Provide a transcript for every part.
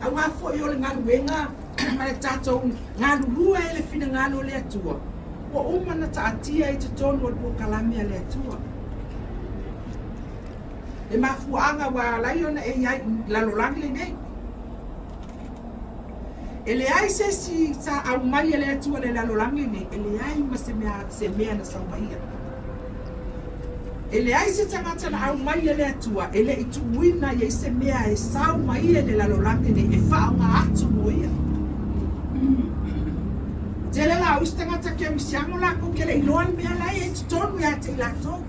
Au ngā fo i ole ngā ruenga, ma le tātou ngā lulua e le whina ngālo le atua. Wa umana ta atia i te tonu o le pokalame le atua. E mafuanga wa lai ona e iai lalolangi le nei. E le ai se si sa au mai le atua le lalolangi nei, e le ai ma se mea na saumaia. E le ai se tangata na au mai le atua, e le itu wina i se mea e saumaia le lalolangi nei, e wha ngā atu moia. Te le la uis tangata ke misiango la ko ke le iloan mea lai e tutonu ya te ilatou.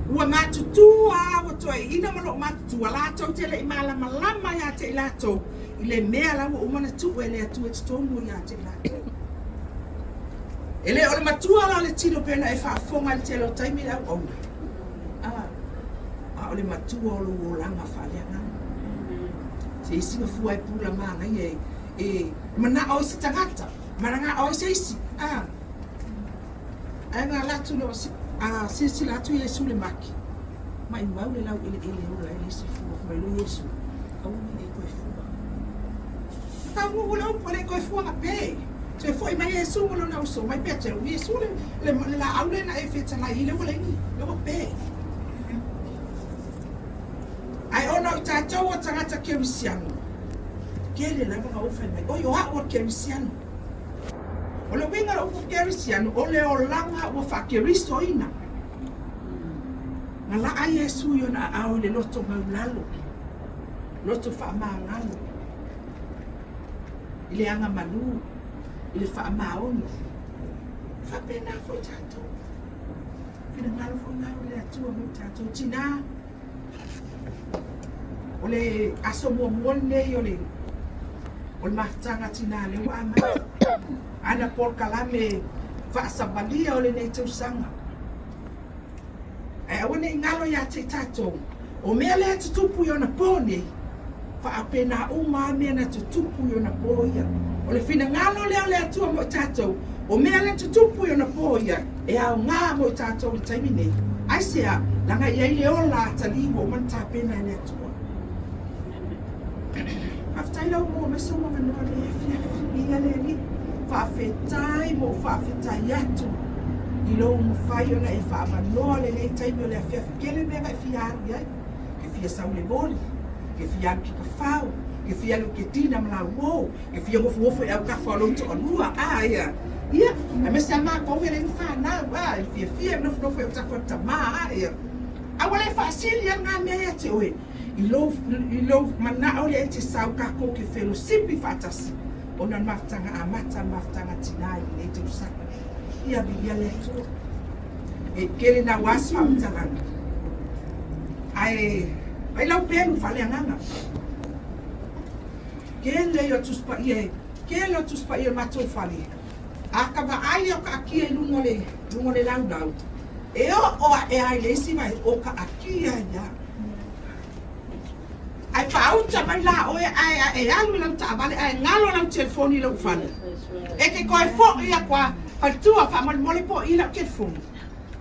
Ua matutu a wa toi ina malo matutu a latou te le malama lama ya te ilatou. I le mea la wa umana tu e le atu e tutonu ya te ilatou. E le ole matua la le tino pena e whaafonga le te lo taimi lau au. A ole matua o lo langa whaaleanga. Se isi nga fua e pula maanga i mana o se tangata, maranga o se isi. Ai ngā latu no sisi latu Yesu le maki. Mai mau le lau ele ora ele se fua mai lo Yesu. Au ni e koe fua. Ka mo lo pole koe fua nga pe. Se foi mai Yesu mo na uso mai pe te Yesu le la aule na e feta na ile wala ni lo pe. Ai ona tatou o tangata kerisiano. Kele la mga ofa mai. O yo ha o kerisiano. O le winga o kerisiano o le o langa o fa keristo ina. Na la ai Yesu yo na au le loto maulalo. Loto fa maangalo. Ile anga malu. Ile fa maono. Fa pena fo tatou. Kina ngalo fo ngalo le atua mo tatou tina. O le aso mo mone yo le o le maftanga tina le wa ama ana por kalame fa sabalia o le nei tausanga e awane ngalo ya te tatou o mea le tutupu yo na pone fa apena uma mea na tutupu yo na poia o le fina ngalo le atua mo tatou o mea le tutupu yo na poia e au ngā mo tatou le taimi nei ai sea langa iai le ola taliwo man tapena le atua Aftaila mo meso mo manoa le fia le ni fa fetai mo fa fetai atu i lo mo fai ona e fa manoa le nei taimi o le fia kele me ga fia ia ke fia sa le boli ke fia ki ka fau ke fia lo ke tina mala wo ke fia mo fo e ka fa lo to lua ia a me sa ma ko me le fa na wa fia no fo ta fa ta ma ia a wale fa silia nga me ia te oe I love mana ole te sau ka ko ke felo sipi fatasi ona maftanga amata maftanga tinai e te usaka ia bibia le to e kele na wasfa mtanga ai lau penu fale nganga kele yo tuspa ie kele tuspa ie mato fale akava ai o ka kia lungo le lau e o e ai le si mai o ka akia ya ai pauta mai la o ai alu lau ta vale ai ngalo lau telefoni lau fale e ke koe fo ia kwa fatua fa mole po ila telefoni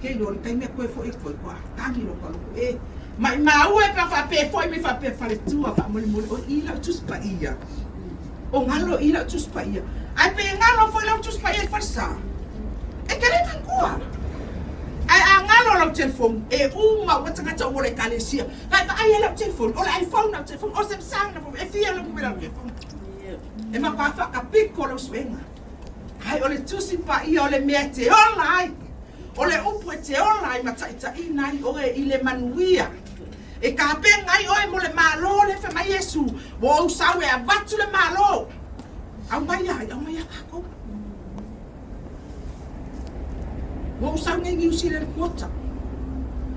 ke lo kai me koe fo e koe kwa tangi lo kwa e mai ma o e fa pe fo mi fa pe fale tua fa mole o ila tuspa ia o ngalo ila tuspa ia ai pe ngalo fo lau tuspa ia fa sa e ke le tankua ai angalo lau telefon e uma wata ngata o le kalesia kai ai lau telefon o le iPhone lau telefon o Samsung lau e fia lau me lau telefon e ma pa fa kapiko lau swenga kai o le tusi pa ia o le mete online o le upu te online ma taita ina o e ile manuia e ka pe ngai o e mo le malo le fe mai Yesu wo usawe a batu le malo au mai kako Wo usau ngai New Zealand kota.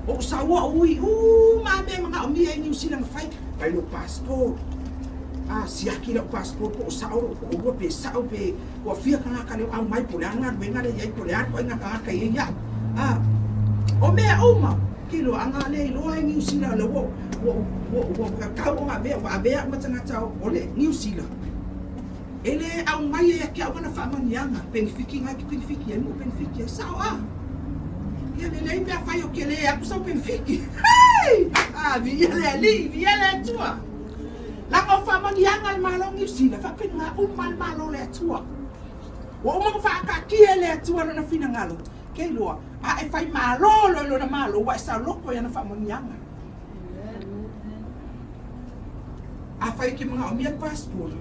Wo usau ui ma me mga umi ai New Zealand fai. Pai no passport. Siaki lo passport ko usau ko pe sau pe ko fia kana ka le au mai polanga venga le ai polanga ko nga ka ka ia. O me uma kilo anga le lo ai New Zealand lo wo ka o nga be wa be ma tanga tau o le New Zealand. Ele au mai e ke au na fa manianga penifiki ngai ki penifiki no penifiki sao ia le me fai o ke le aku sa penifiki vi ele ali vi ele tua whamanianga le malo ngi sila, whapinga umal malo le atua. Wa umang whakakia le atua na fina ngalo. Kei loa, a e whai malo lo na malo, wa sa loko ya na whamanianga. A whai ki mga omia passport.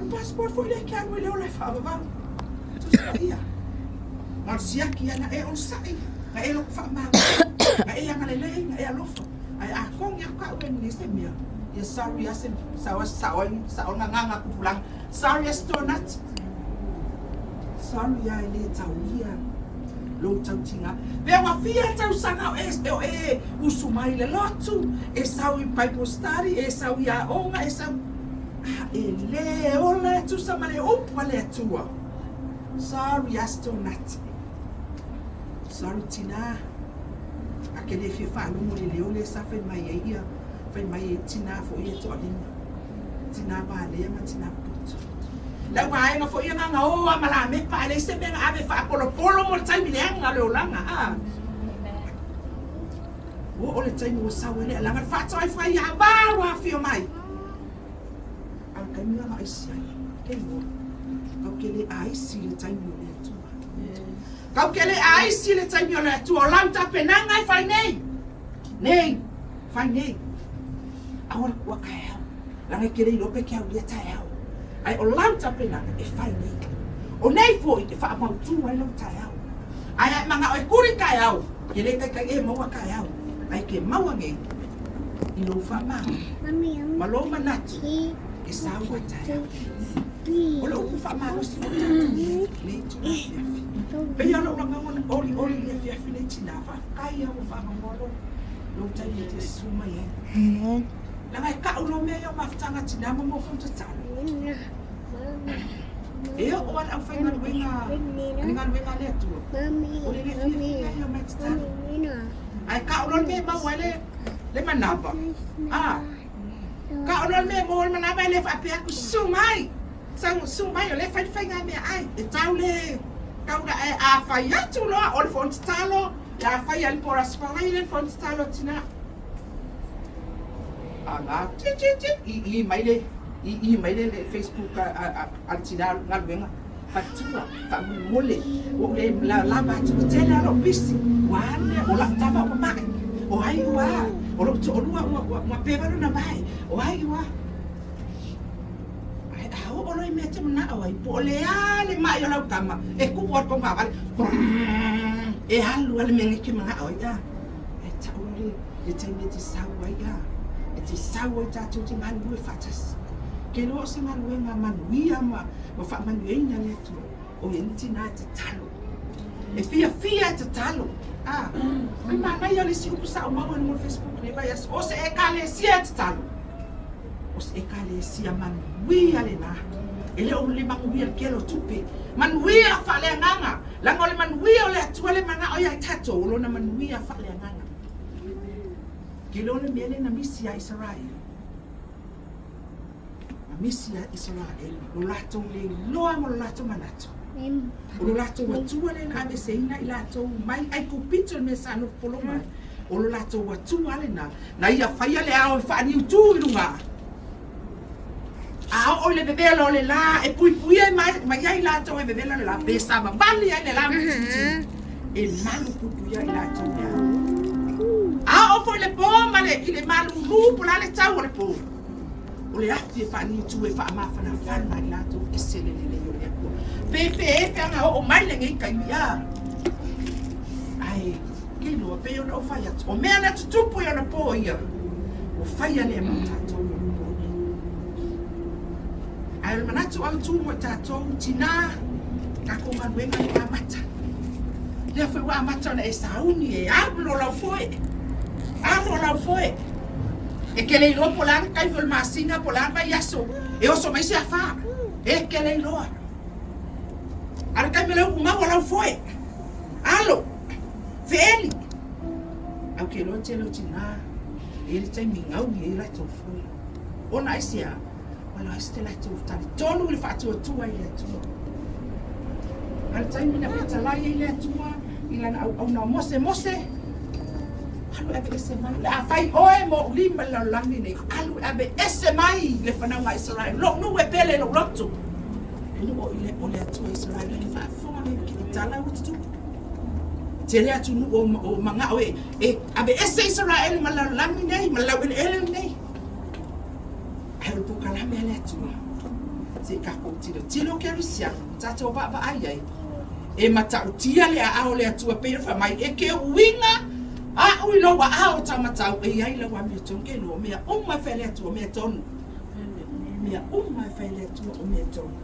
Ang passport fo ile kia ngui leo le whaabawang. Tusa ia. Ngal siaki ya na e on sai. Nga e loko whaamanga. Nga e anga lelei, nga e alofa. Ai a kong ya ka uen ni se mia. Ya sorry ya sem saon nganga kupulang. Sorry ya stonat. Sorry ya ile tauia. Lo tau tinga. Ve wa fia tau sanga e usumai le lotu. E sau I pai postari, e sau ya onga, e sau e le ola tu sama le opa le tua. Sorry ya stonat. Sorry tina. Akele fi fa lu le le sa fe mai ia. Fai mai tina fo ia to alina. Tina ba le ma tina puto. La wa nga fo ia nga o amala me pa le se me ave fa polo mo tai mi nga le olanga a. O le tai mo sa wele la nga fa tai fa ia ba wa fi mai. Al kamina nga isia. Ke mo. Ka ke le ai si le tai mo le tu. Ka ke le ai si le tai mo le tu o la ta penanga fa nei. Nei. Fa nei. Awal wa kaya. Langa kere lope kia ulia tae au. Ai o lauta pena e whai nei. O nei fo I te wha mau tū ai lau tae au. Ai ai manga oi kuri kai au. Kere kai e maua kai au. Ai ke maua nge. I lo wha maa. Malo manatu. E sao ai tae au. O lo uku wha maa usi o tatu. Nei tu na fiafi. Pei alo langa ori le fiafi nei tina wha. Kai au wha mangolo. Lo tai e te suma ye. Langa I ka ulo mea o mafutanga tina mo fonta talo. E o wan au whainga nuenga le atua. O le le fia o mai talo. Ai ka ulo mea ma wale le manaba. Ka ulo mea mo le manaba le whapea ku sumai. Sumai o le whainga mea ai. E tau le kaura e a whai atu loa o le fonta talo. E a whai ali pora spangai le fonta talo tina. Nga I mai le Facebook al tina ngalwenga fatua fa mole o le la ba tu tela lo bisi wane o la tava o mai o ai wa o lo to lua wa peva na mai o ai wa ai o lo me te na o ai po le ale mai o la kama e ku o ko ma vale e halu ale me ngi ma o ya e ta o le te me te sa wa ya te sawa tatu te manu e fatas. Ke lo se manu e nga manuia ma fa manuia ina le tu. O enti na te talo. E fia te talo. Ai mana ia le si usa o mawa no Facebook ne vai o se e kale sia te talo. O se e kale sia manuia le na. Ele o le manuia ke lo tupe. Manuia fa le nganga. La ngole manuia o le tu le mana o ia tato lo na manuia fa le nganga. Ke lole mele na misi ya Israel. Na misi ya Israel. Lo lato le loa mo lo lato manato. O lo lato watua le na ave seina I lato mai ai kupito me sano poloma. O lo lato watua le na. Na ia whaia le ao e whaani utu ilunga. A o le bebelo le la e pui mai ai lato e bebelo le la besa ma bali ai le la mtiti. E malu pui ai lato le o fo le po male I le malu lupu la le tau le po. O le ati e whaani tu e wha amawhana whana I lato e sele le o le po. Pepe e peanga o mai le ngei kai ia. Ai, kei loa pe o na o whai atu. O mea na tutupu I o na po ia. O whai ale e mau tatou o na po ia. Ai o manatu au tu mo tatou tina. Kako manuenga le amata. Le fwe wa amata na e sauni e ablo lau foe. Ano lau foe. E ke leilo po lang kai vol masinga po lang ba yaso. E oso mai se afa. E ke leilo. Ara kai me lau uma lau foe. Alo. Feli. Au ke lo telo tina. Ele tai mingau ni la to foe. Ona isia. Wala este la to tali. Tonu le fatu tu ai le tu. Al tai mina feta la ile tu. Ila au na mose. Alu abe ese mai. La fai oe mo lima la langi nei. Alu abe ese mai le whananga Israel. Lo nu e pele lo roto. Lu o ile o le atua Israel. Le whaafonga nei ki ni tala utu. Te rea tu nu o manga oe. Abe ese Israel ma la langi nei. Ma la wele ele nei. Alu po kalame ele atua. Se kako tilo kerisia. Tato ba ai. E matautia le ao le atua pera fa mai e ke winga a ui lo wa ao tamatau e ai la wa mi tonke lo mea uma fele atua mea tonu mea uma fele atua o mea tonu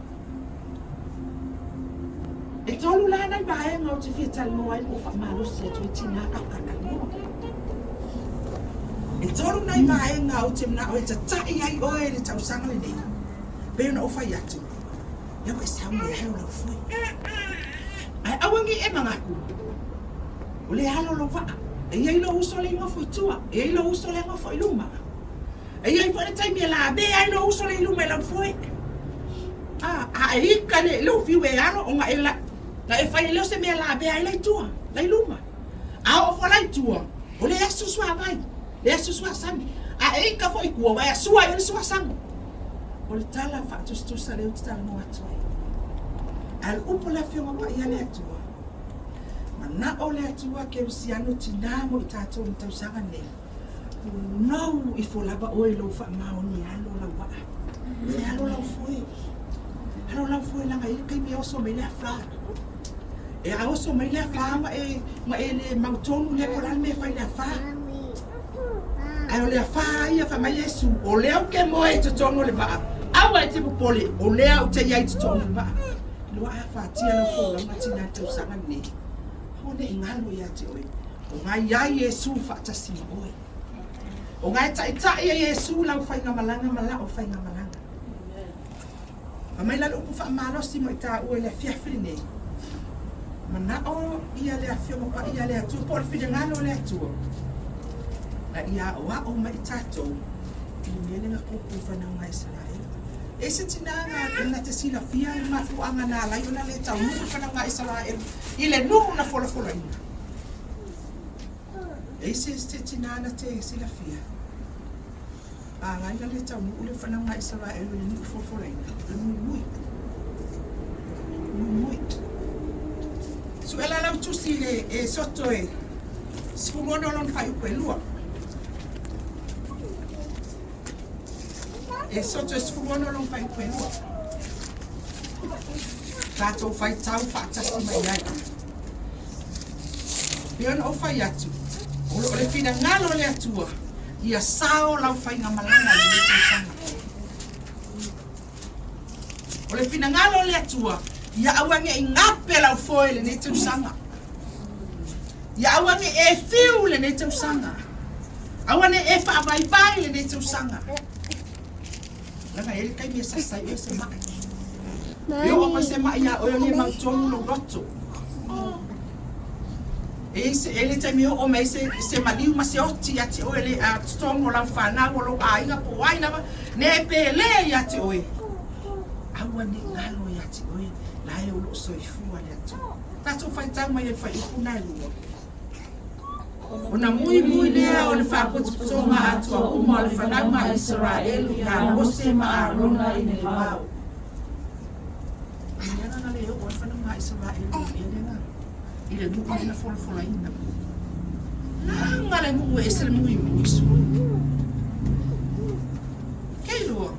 e tonu la nai bae ngau te fia no ai o fa malo si atu e tina kakana no e tonu nai bae ngau te mna o e tatai ai oe le tau sanga le nei pera na o fa yatu e wa sa mo heo la fui ai awangi e mangaku o le halo lo va e ai lo uso le ngofo tua e ai lo uso le ngofo iluma e ai fa le taimi la be ai lo uso le iluma la foi ai kale lo fiwe ano o nga ela na e fa le se me la be ai le tua la iluma o fa la tua o le asu swa vai le asu swa sami ai ka foi ku wa asu ai le swa sang o le tala fa tu sa le uta no atu al upo la fioma pa ia le atua mana o le atua ke usiano tinamo i tatou ni tausaga nei no i fo lava oe lo fa mao ni alo la wa se alo la foi langa i kai mi oso me le fa e a oso me le fa ma e le mautonu le ko la me fa le fa ai o le fa ia fa mai Yesu o le au ke mo e tonu le va awa te pole o le au te ia tonu le va lo a fatia la fo la matina te usanga ni ho ne ngalo ya te oi o ngai ya Yesu fa tasi oi o ngai tai ya Yesu la fa nga malanga mala o fa nga malanga amai la lo fa malo si mo ta o le fia fine mana o ia le afio mo pa ia le atu por fi ngalo le atu la ia wa o mai tato ni le nga ko fa na ngai Israel ese tinanga na te sila fia i mafu anga na la yona le tau nuku whananga Israel i le nuku na fola ina ese te tinanga te sila fia anga ina le tau nuku le whananga Israel i le nuku fola ina le mui so ela lau tusi e soto e sfumono lon fai upe lua e soto e sfumono non fai quello tato fai tau faccia si mai ai io non fai atu o le fina ngalo le atua ia sao lau fai ngamalanga le tsanga o le fina ngalo le atua ia awange ngape lau foi le tsanga ia awange e fiu le tsanga awane e fa vai le tsanga lana ele kai me sa sai ese ma eu o se ma ia o le ma tonu lo roto ese ele tai me o me se maliu ma se oti ati o ele a tonu la fa na o lo ai na po ai na ne pele ia ti o awa ni ngalo ia ti o la e o lo so i fu ale atu tato fai tau mai e fai kuna lu ona mui lea o le whapototonga atua uma o le whananga Israel ka mose ma arona i ne mau. Iana na leo o le whananga Israel i le nuku ina fola ina. Nanga le mungu e sere mui su. Kei loa.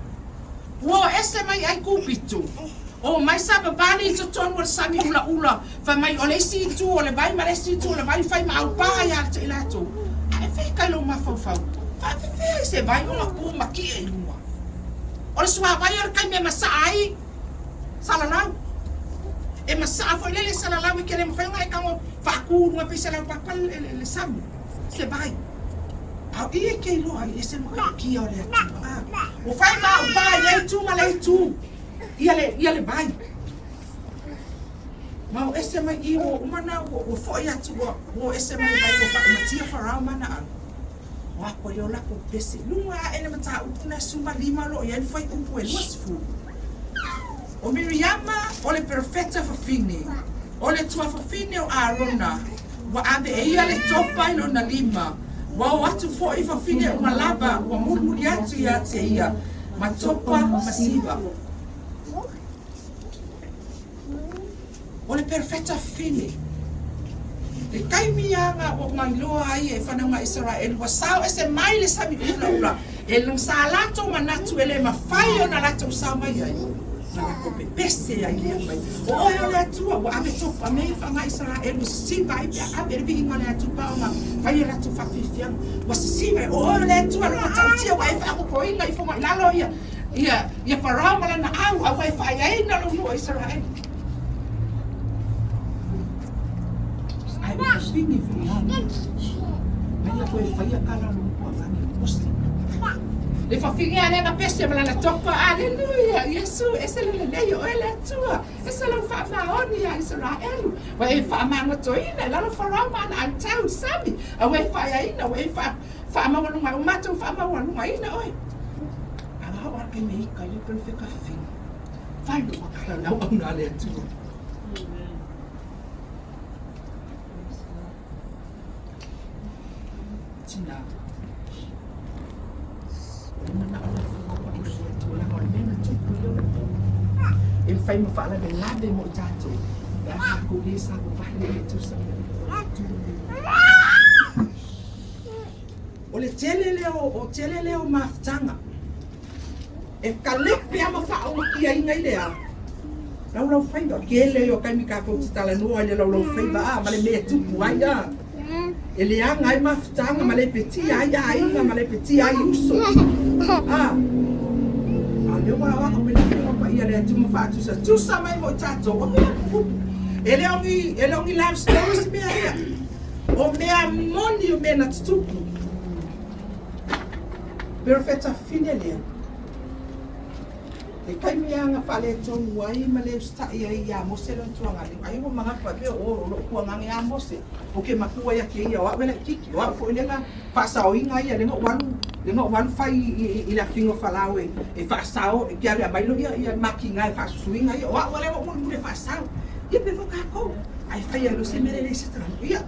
Wo ese mai ai kupito. O mai saba bani to ton wal sami ula fa mai ole si tu ole vai ma si tu ole vai fai ma pa ya te lato ai fe ka lo ma fa fa fe se vai uma pu ma ki e lua ole swa vai or kai me ma sai salala e ma sa fo le salala we kele ma fa ngai ka mo fa ku ma pe sala pa pa le sami se vai a ie ke lo ai se ma ki ole o fai ma pa le tu ma le tu ia le vai mau ese mai i o mana o foi atu o ese mai vai o pa matia farao mana wa ko yo la ko pese lunga ele mata upuna suma lima lo ia foi upu e luasfu o Miriama o le perfetta fafine o le tua fafine o Arona wa abe e ia le topa ilo na lima Wa atu fo I fafine uma lava wa murmuri atu ia te ia matopa masiva. O le perfetta fine. Le kaimianga o mailoa ai e whananga Israel wa sao ese mai le sami ula e lang sa lato manatu ele mawhai o na lato sa mai ai. Nanga kope pese ai le mai. O oi le atua wa ame topa me whanga Israel wa siva ai pia ame le vihinga le atu pa o ma whai le atu whawhiwhiang wa siva o oi le atua lo atautia wa e whaako ko inga I whonga ilalo ia wharau malana au a wai whai ai na lo nua Israel. Ai wa swingi fulani. Ai koe whai a kala lo kua whangi posti. Le whawhingia nenga pese malana topa, aleluia, Yesu, ese le leo, e le atua, ese le whaamaoni a Israel, wa e whaamanga toina, lalo wharau mana an tau sami, a wei whaiaina, wei whaamawanunga, umatu whaamawanunga ina oi. Ang hawa ke me ika, you can fika fin. Whainu makara lau au na le atua. Tina. Il fai mo fa la bellade mo tato. La ko gisa ko fa le tu sa. O le telele o maftanga. E kalek pe ama fa o ki ai ngai le a. Lau fai do kele o kai mi ka ko tala no le lau fai ba ma le me tu ai ya. Ele anga ai maftanga ma le peti ai ai ma le peti ai uso. Ah. Le wa wa ko pele ko pa ia le tu mo fa tu sa mai mo tato o me ele ongi live stories me ia o me amoni o me na tupu perfetta finele e kai mi anga fa le to wai ma le sta ia mo se lo tu anga ai mo manga pa be o lo ku anga ia mo se o ke makua ia ke ia wa vela kiki wa fo ile nga fa sa o inga ia le no wan fai I la fingo falau e fa sao e kia mai lo ia makinga e fa suinga ia wa le mo le fa sao ia pe ka ko ai fai lo se mere le stra ia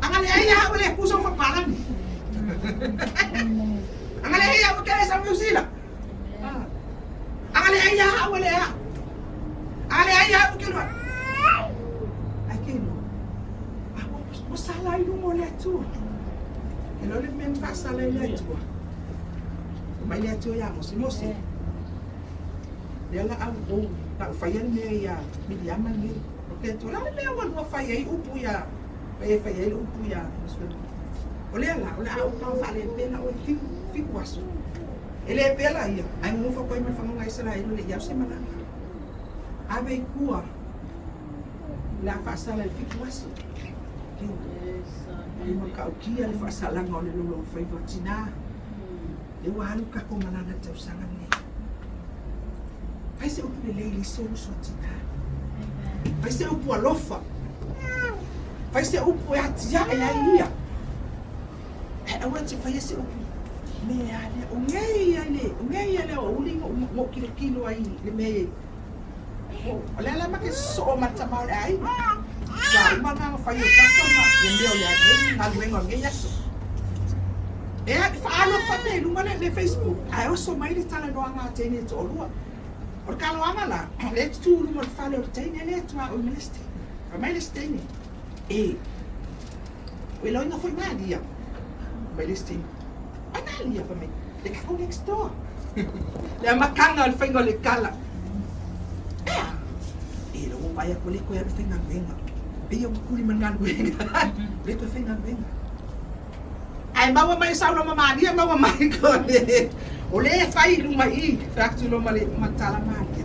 anga le ia le ku so fa palan anga le ia o ke sa musila anga le ia o le anga le ia o ke lo ai ke no mo sala I mo le tu e lo le men fa sala le tu mai le tu ya mo si le la au la fai me ya mi llama ni porque tu la me wa fai ai upu ya fai ai upu ya ole la au pa fa le pena o fi waso ele pela ia ai mo fa koi me fa ngai sala ai le ya semana ave kua la fa sala fi waso e mo ka kia le fa sala ngole lo fai vatina le walu ka ko manana tau sanga ni vai se upu le leili so tina vai se upu alofa vai se upu atia e ia e awa te vai se upu me ale o ngei ale o uli mo kilo ai le me o le ala ma ke so mata ma ai ya ma nga fa yo sa ma ye leo ya na luengo ngei aso e fa alo fa te lu male le Facebook ai o so mai le tala no anga te ne to lua o ka lo anga la le tu lu mo fa le te ne le tu o ministry o mai le stene e we lo no foi mai dia mai le stene ana lia fa me le ka ko next door le makanga al fengo le kala e lo vai a ko le ko ya fenga venga e yo ku li mangan venga le ko fenga venga ai bawa mai sa lo mama dia bawa mai ko le o le fai lu mai fractu lo male matala mai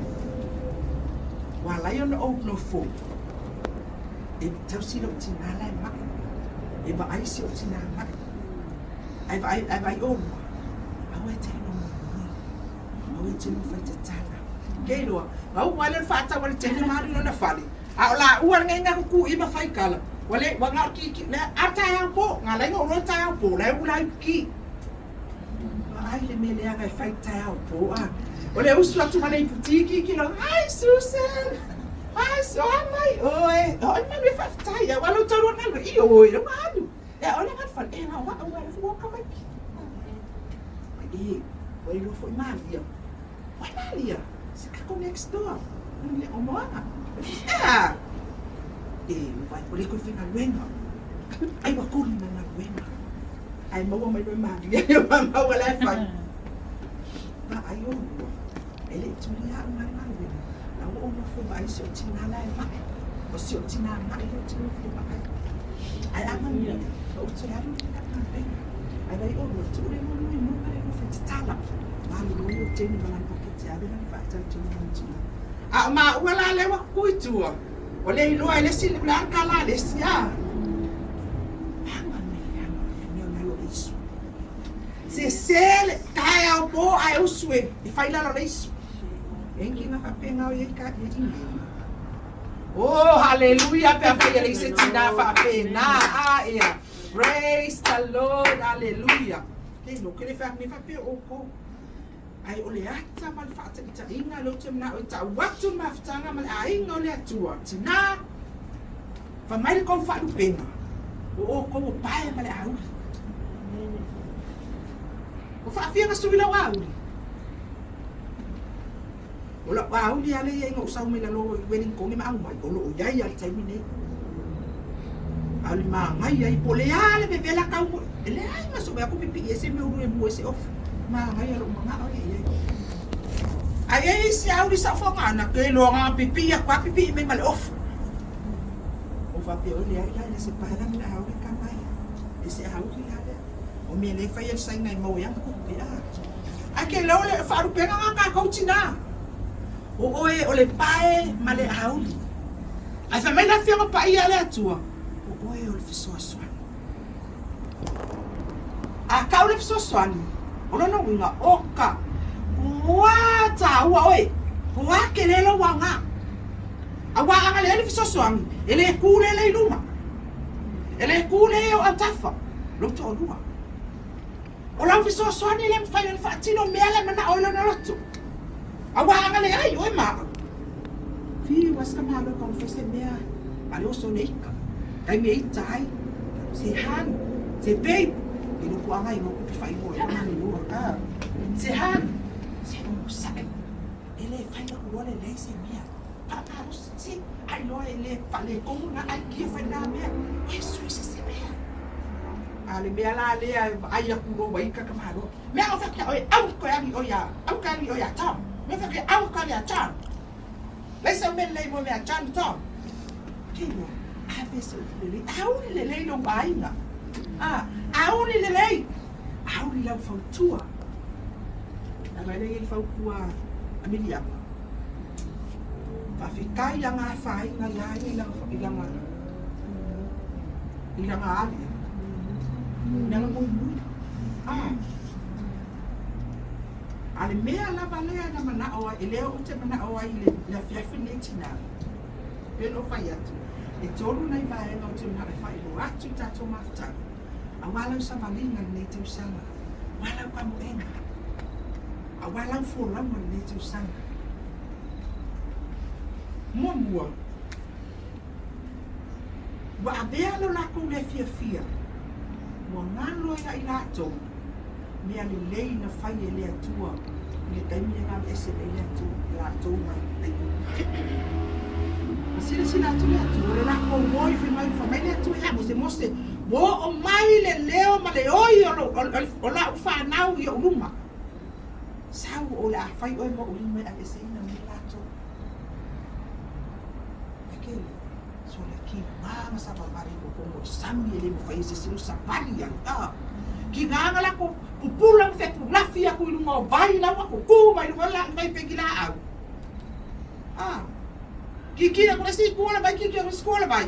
wala yo no no fo e tau si lo tina la ma e ba ai si o tina ma ai vai o awe te no awe te no fa te tana ke lo au wala fa ta wala te ma ri no na fali a la u ngai nga ku I ma fai kala wale wanga ki le ata ya po ngala ngo ro ta ya po le ula ki ai le me le aga fai ta ya po a wale usu atu mane putiki ki lo ai Susan ai so mai oi oi me fa ta ya walo toro na lo I oi lo manu Olha nga fal nga wa wa ka mai. Ai, oi lo foi Maria. Oi Maria, você tá com next door. Não é uma. Vai por aí que eu fico na luenga. Ai wa ku na luenga. Ai mau mai mai Maria, eu mau lá fai. Ba ayo. Ele tulia uma Maria. Na o no foi vai se tina lá vai. O se tina na eu tina foi vai. Ai amanhã. O tina não fica na luenga. Ai vai o tu le mo no vai no fetala. Mali no yo teni bana paketi ave na fa ta tina. Ma wala le wa kuitua. O le iloa ele sili blanca la le sia. Se sele kai au po ai usue e fai la le isu. Enki na kapenga o ye ka ye tingi. Oh hallelujah pe fa ye se tina fa pena ia. Praise the Lord, hallelujah. Ke no ke le fa me fa pe o ko. Ai ole ata mal fa ta inga lo te na o ta watu maftanga mal ainga ole atua tina fa mai ko fa du pena o ko pai mal au o fa fia ka subila wa uli ola wa uli ale ye ngo sa me la lo wedding ko ni ma au mai ko lo ya ya tai mine ali ma ngai ai pole ale be bela ka ele ai ma so ba ko pipi ese me uru e mo ese of ma ngai alo ma o ye ai si au di sa fonga na ke lo nga pipi ya kwa pipi me mal off o fa pe o le ai se pa na na au ka mai ese au ki ha o me le fa ye sai nai mo ya ko pe a ke lo le fa ru pe nga ka ko tina o oe o le pae ma le au ai fa me na fi nga pa ia le atua o oe o le fiso aswa a ka o le fiso swani o no winga oka wata wa oi wa kelelo wanga awa anga le fiso swang ele kule le luma ele kule o atafa lo to lua o la fiso swani le fa yon fatino mele mana o lo roto awa anga le ai oi ma fi was kama lo confesse mea ale o so neika kai me itai se han se pe e no kuanga i no ku fa i mo e na ni no se han se no sai ele fai na ku le se mia papa si ai no ele fale como na ai que foi na mia isso se mia ale mia la le ai ku no vai ka kamaro me au fa ka au ko ya au ka ni o ya ta me fa ka au ka ya ta le se me le mo me a chan ta que no a veces le au le no vai na auni lelei auni lau fautua na mai le faukua Amelia fa fikai nga fai nga lai ila ali na mo ale mea la balea na mana o ele o te mana o ile la fiafi netina pelo faiatu e tolu nai vai no te mana fai ho atu tato mafta awalau savalinga nei te usanga walau kamuenga awalau fulamu nei te usanga mua wa abea lo lako le fia wa ngalo ya ilato mea le lei na fai e le atua le taimi nga ese le atua mai sila tu le atua le lako moi fi mai fa mai le atua ya mose mo o mai le leo ma le oi o la ufa nau i o luma sau o la fai oi mo o lima a ese ina mi lato aquele so le ki mama sa babari ko mo sami le mo fai se silu sa vali ya ki nganga la ko pupulang fe ku lafia ku lunga o vai la ko ku mai lunga la mai pe kila au ki ko si skola vai ki ko skola vai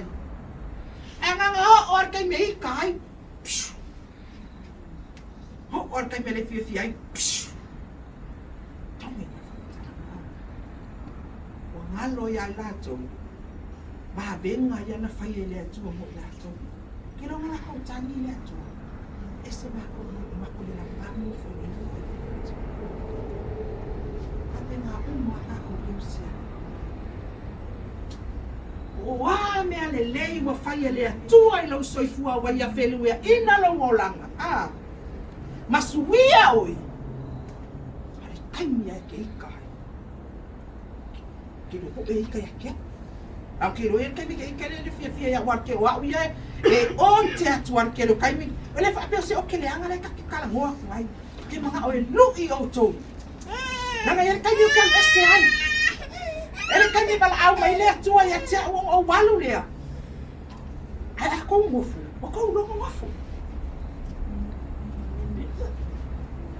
anga or kai me kai or kai me le fi ai tome o ngalo ya la to ba venga ya na fai le tu mo la to ki lo ngala ko tani le to ese mako le la mamo fo le apenga uma a ko usia o mea le lei wa whaia lea tua I lau soifua wa ia whelu ea ina lau ngolanga. Masuia oi. Hare taimia e ke ika. Ke roko e ika ia kia. Au ke roe kai mi ke ika le fia fia ia war ke wa ia e on te atuan ke lo kai mi. Ele fa pe se o ke le anga le ka ke kala ngoa ngai. Ke manga o e lui o to. Nanga ia kai mi ka se ai. Ele kai mi bala au mai le tua ia te o walu lea. Ai a ko ngofu. O ko no ngofu.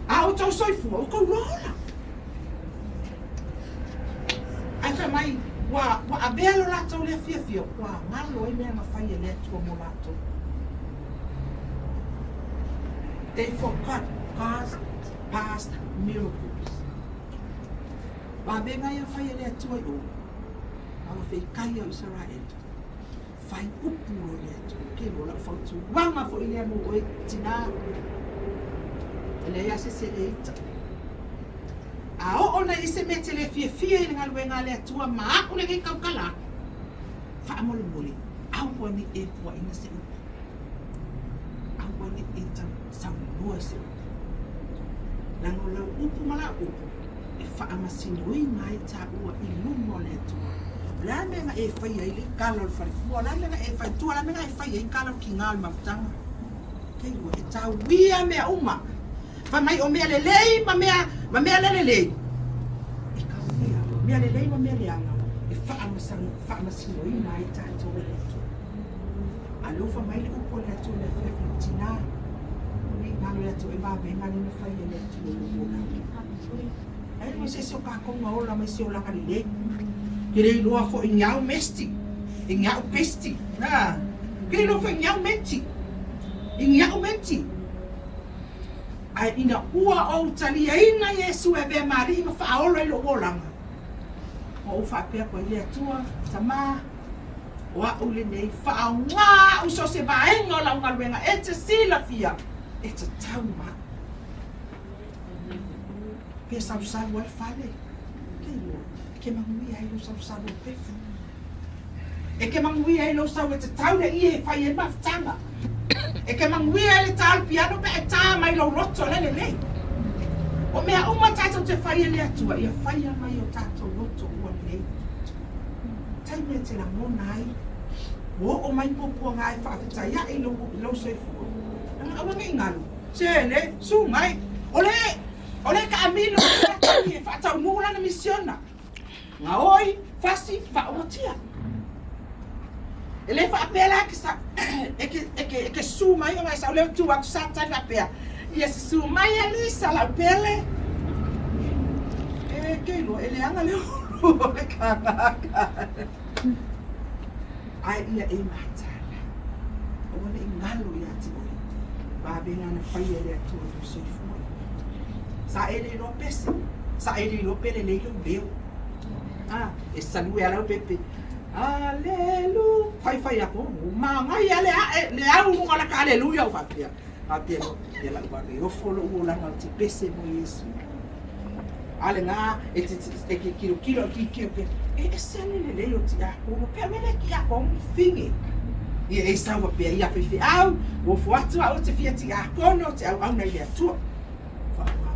A o tau soifua, o kau lola. Ai wha mai, wa abea lo lato lea fia fia, wa ngalo I mea mawhai e lea tua mo lato. They forgot past miracles. Wa abea ngai a whai e lea tua I o. Awa whai kai au Israel. Whai upu o lea tua, ke lola whautu. Wanga fo I lea mo oe tina. Ele ia se ita. A o ona I se mete le fia fia I ngā luenga lea tua ma aku le kei kaukala. Wha amole mole. Aua ni e pua ina se upu. Aua ni e tau saunua se upu. Lango lau upu mala upu. E wha amasinoi ngai ta ua I lumo lea tua. La menga e whaia I le kalo le wharifua. La menga e whai tua. La menga e whaia I kalo ki ngā mafutanga. Kei ua e tau wia mea uma. Fa mai o mea lelei ma mea lelei. E ka mea lelei ma mea leanga. E wha amasino I mai tātou e leto. A leo fa mai le upo le atu le whewhi tina. Ni ngalo le atu e mawe ngani ni whai e le atu le uona. Ai mo se o ka konga ola mai se o langa lelei. Ke rei loa fo I ngau mesti. I ngau pesti. Ke rei loa fo I ngau menti. I ngau menti. Ai ina ua o talia ina Yesu e be mari ma whaola I lo olanga. O whapea koe lea tua, tama, o a ule nei whaonga u so se vaenga o lau ngaruenga e te sila fia, e te tau ma. Pea sausaru ai whale, ke ilo, ke mangui ai lo sausaru o pefu. E ke mangui ai lo sau e te tau le ie whai e mawhtanga. E ke mangui ai le tālu piano pe e tā mai lo roto le lei. O mea uma tātou te whai e le atua, ia whai a mai o tātou roto ua lei. Tai mea te la mona ai. O mai popua ngai whaafeta ia e lo soifua. Nanga awa ngai ngalu. Sene, su ngai. Ole ka amino e whaatau nula na misiona. Ngā oi, fasi, whaomatia. Ele fa apela que sa e que su mai nga sa le tu ak sa ta fa pea. Ia se su mai ali sa la pele. E que lo ele anga le le ka. Ai ia e mata. O le ngalo ia ti. Ba be na fa ia le tu do se fu. Sa ele lo pese. Sa ele lo pele le lo veo. E salu ala pepe. Aleluia. Fai ako. Manga ia le au mo la ka aleluia o fapia. Apia ia la ba yo folo o la na ti pese mo Yesu. Ale nga e ke kilo ki pe. E sene le yo ti a ko pe me le ki a ko fingi. E sa wa pe ia fe au o fo atu au te fia ti a ko no te au na ile tu.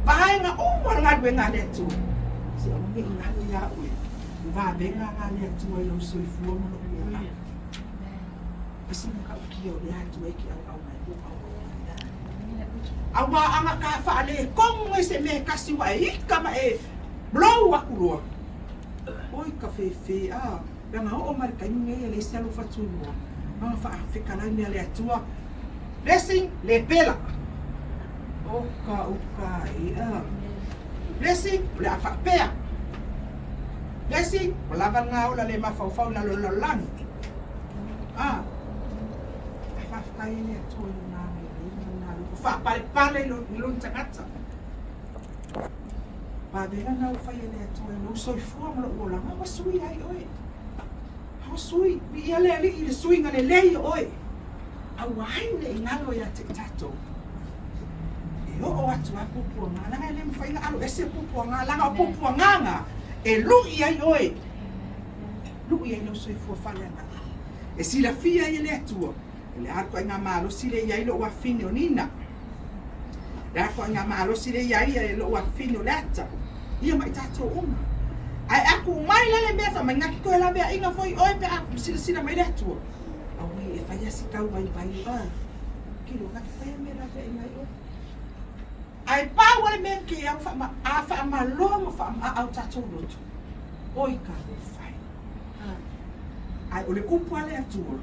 Ba nga o mo nga dwe nga le tu. Si o ngi nga ya o. Va venga a le tu e lo soi fu mo lo ya. Pesi mo ka ki o le atu e ki au mai ko au. Awa anga ka fa le kom e se me kasi wa I kama e blow akuro. Oi ka fe nga o mar ka nge le selo fa tu no. Ma fa Afrika la me le atua. Blessing le pela. Oka blessing le fa pea. Blessing, wala nga ola le mafau na lololang. Ai fa kai le to na me fa pale lo tangata. Ba de na fa le to no so fu mo lo la ma sui ai oi. Ha sui bi ele le sui ngale le oi. A wai le ngalo ya tiktato. O atu a pupu nga la le mfa ina alu ese pupu nga la pupu nga e lu ia oi lu ia no soi fu fale nga E sila fia ia le atua. Le ako ngā mālosi le iai lo wafine o nina. Le ako ngā mālosi le iai lo wafine o lata. Ia mai tato uma. Ai aku mai lale mea fa mai ngaki koe la mea inga foi oi pe aku sila mai le atua. Aui e whai asi tau vai kilo ngaki whai mea la mea inga oi. Ai pau ale mea ke au wha ma longa wha ma au tato lotu. Oi ka ho whai. Ai ole kupu ale atua.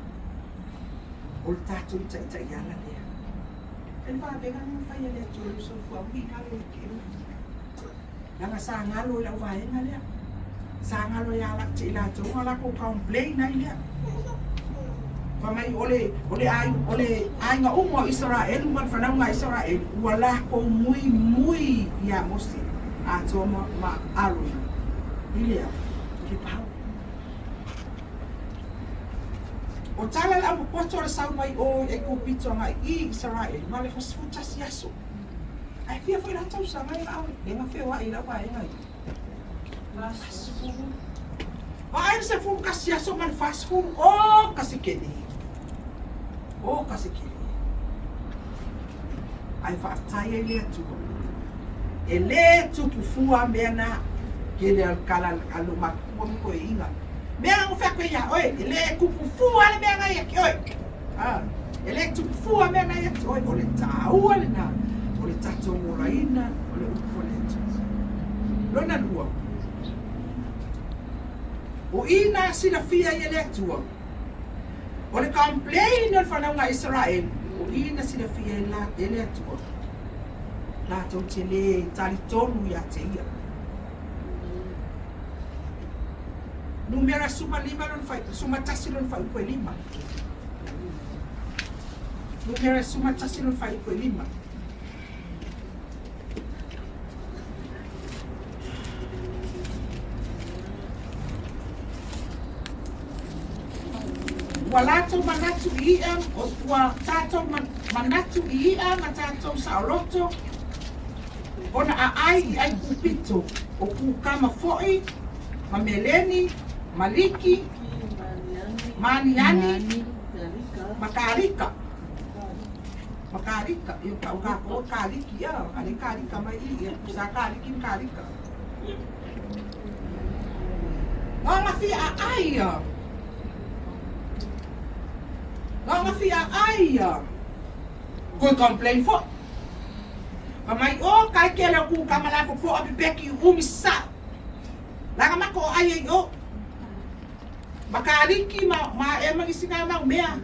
O le tātou i tai ala lea. E le wāpenga ngai whai ale atua le sofu au hi ngalo i keu. Langa sa ngalo i lau vaenga lea. Sa ngalo i ala te i la tau ngala ko complain nai lea. Whamai ole ainga umo Israel, uman whanaunga Israel, ua la ko mui ia mosi. A tō ma arui. I lea, ki pau. O tala la mo poto le sau mai o e ko pito ngai I Israel, ma le fosfuta si aso. Ai fia foi la tau sa mai au, e ma fe wa I la wa e ngai. Ma ai se fu kasi aso man fast food, o kasi kedi. O kasi kedi. Ai fa tai e le tu. E le tu pu fua mena ke le kala alu maku ko inga. Mea ngā whakwe ia, oi, ele kupu fua le mea ngai aki, oi. Ele tupu fua mea ngai aki, oi, o le tāua le nā, o le tato moraina, o le upo le tu. Lona lua. O ina sila fia i le atua. O le complain o le whanaunga Israel, o ina sila fia i le atua. Nā tau te le tali tonu ia te ia. Numera suma lima lon fai, suma tasi lon fai koe lima. Numera suma tasi lon fai koe lima. Walato manatu ia, wa tato manatu ia, ma tato saoloto. Ona a ai kupito, o ku kama foi, ma meleni, Maliki, Maniani, Makarika. Makarika, eu o Kariki, ali Karika, mas ia, Kariki, Karika. Nga fia ai, nga fia ai, ko complain fo. Mamai o kai kele ku kamala ko fo abibeki umisa. Langa mako ai o. Makariki ma e mangisina na mea.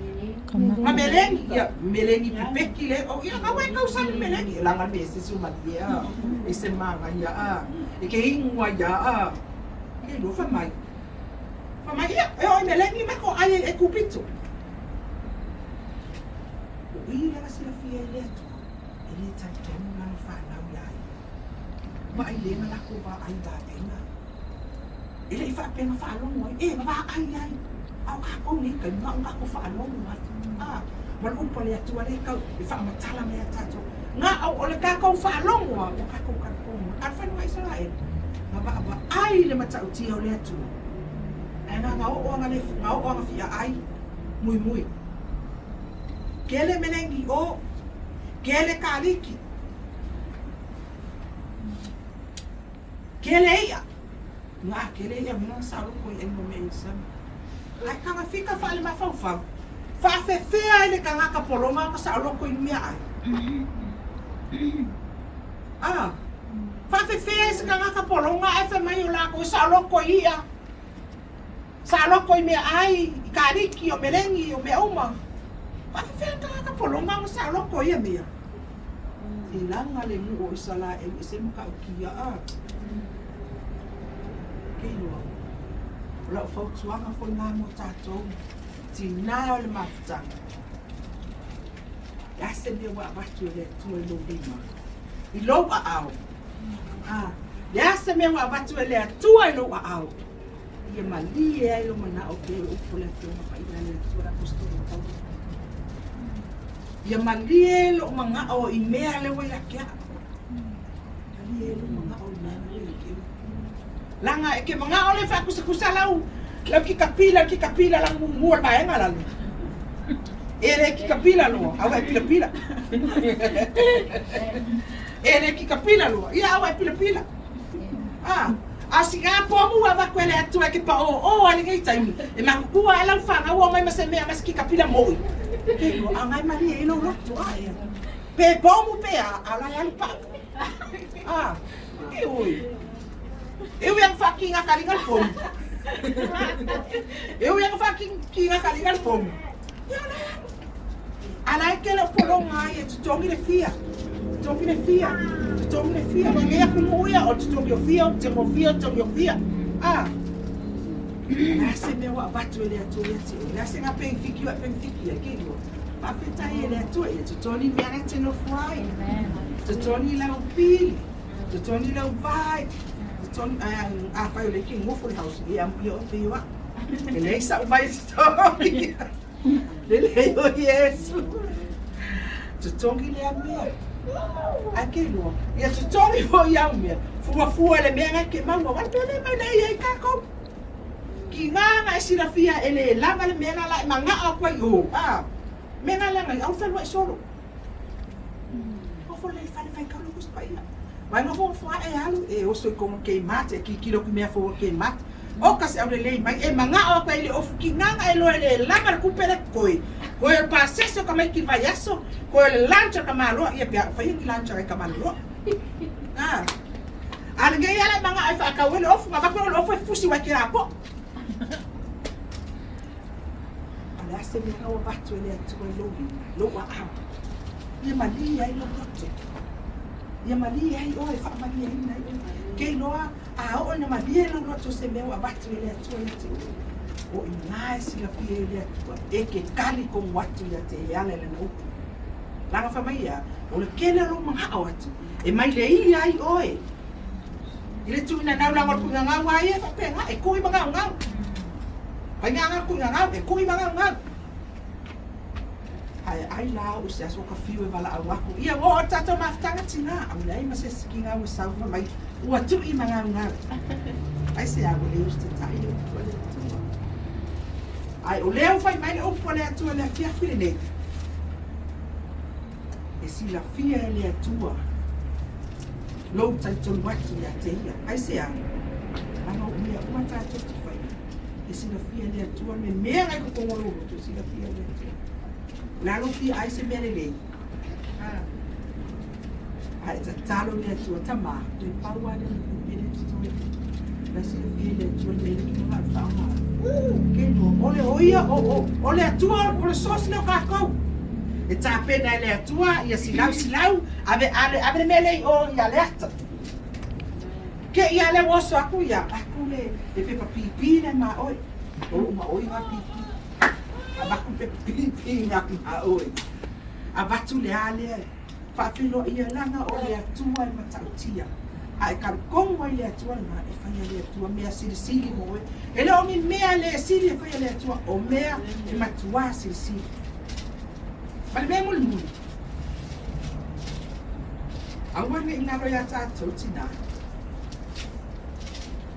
Ma melengi ya melengi pipeki le o ia kawe ka usan melengi langa bese suma dia. Ese manga ya e ke ingwa ya ke do fa mai. Fa mai ya e melengi mako ai e kupito. O ia la sila fia le tu. Ele ta tonu na fa na ya. Ma ai le na ko ba ai ba tenga. Ele fa pena fa lo mo e ba ai ai au ka ko ni ka nga ko fa lo mo man upo le tu ale ka fa matala me tato nga au ole ka ko fa lo mo ka ko ka fa no Israel ba ai le mata uti ole tu ana nga o nga le nga o nga fia ai muy kele melengi o kele kaliki kele ia nga kele ia mo sa lo ko en mo me isa ai ka fika fa le ma fa fa fe fea ele ka ngaka polonga ka sa lo ko in mia ai fa fe fea se ka ngaka polonga ai fa mai la ko sa lo ko ia sa lo ko mia ai kariki o melengi o me uma fa fe fea ka ngaka polonga ka sa lo ko ia mia ilanga le mu o sala e se mu ka kia la fo tuanga fo nga mo tato tina le mafta ya se me wa batu le tu lo bima I lo au ya se me wa batu le tu lo au ye mali e lo mana o ke o pole tu pa ina le tu la posto ye mali lo manga o I mea le wa ya kia mali lo manga o mea le ke langa e ke manga ole fa kusa lau Lau ki kapila lang mua baenga lalu. Ere ki kapila lo, awa pila. Ere ki kapila lo, ia awa pila. Asinga po mu ava kwele atu ke pa o ale ngai tai. E makua ala fanga o mai mase me mas ki kapila mo. Ke lo angai mari e lo to ai. Pe po mu pe ala ya pa. E oi. Eu yang fucking akalingal pom. Eu yang fucking kinga akalingal pom. Ala ke lo po ngai e tutongi le fia. Tutongi le fia. Ngai aku moia o tutongi o fia, tutongi o fia. Nase me wa batu ele atu ele atu. Nase nga pengfiki ke lo. Pafeta ele atu e tutoni me ana teno fry. Tutoni la upili. Tutoni la vai. Tutoni pa yo le ki ngofo le house e ampio pe yo. Ele sa vai tutoni. Lele yo Yesu. Tutongi le amia. Aquilo, e tu tori vo yamia, fua le menga ke manga, wa pele mai nei ka ko. Ki nga sila fia ele lava le menga la manga akwa yo. Menga la ngai au felo solo. O fo le fai ka lo kus pa ia. Mai no fo e alu e o so ko ke mate ki kilo ki me fo ke mate. O ka se au le mai e manga akwa ile o ki nga elo ele lava ku pele koi. Ko el paseso kama ki vayaso, ko el lancha kama lo, ia pia fa yung lancha kama lo. Alge yala mga ay fa ka wel off, mabako lo off fusi wa kirapo. Ala se me ka wa batu ele tu lo wa am. Ia mali ai lo bote. Ia mali ai o fa mali ai nai. Ke no o na mali lo no se me wa batu ele tu. O inai sila fia ele atua e ke kali ko watu ya te ala le no langa fa mai ya o le kele ro manga atu e mai le ili ai oe ile tu na na ngor ku nga wa ye fa pe nga e ku manga nga pa nga ku nga e ku manga nga ai la o se aso ka fiu e vala au aku ia o tata maftanga tina au lai ma se skinga o sa mai o atu I manga nga ai se ago le uste tai ai o leo fai mai o pole atua le fia file e si la fia le atua lo tai ton watu ya te ia ai se a ana o mea ua tato te fai e si la fia le atua me mea ngai ko kongoro to si la fia le atua la lo fia ai se mea le ai ta talo le atua tama te paua le mene tito la si la fia le atua le ki ma fa ole oia ole atua o le sos le kakau e tapena le atua ia silau ave mele o ia lerta ke ia le oso aku le pepa pipi le ma oi ma pipi abaku pepa pipi ma oi abatu le ale fa filo ia langa o le atua ma tautia ai ka kongo ile atua na e fa ile atua mea sili mo ele o mi mea le sili fa ile atua o mea e matua sili bal me mul awan ni ngalo ya ta totina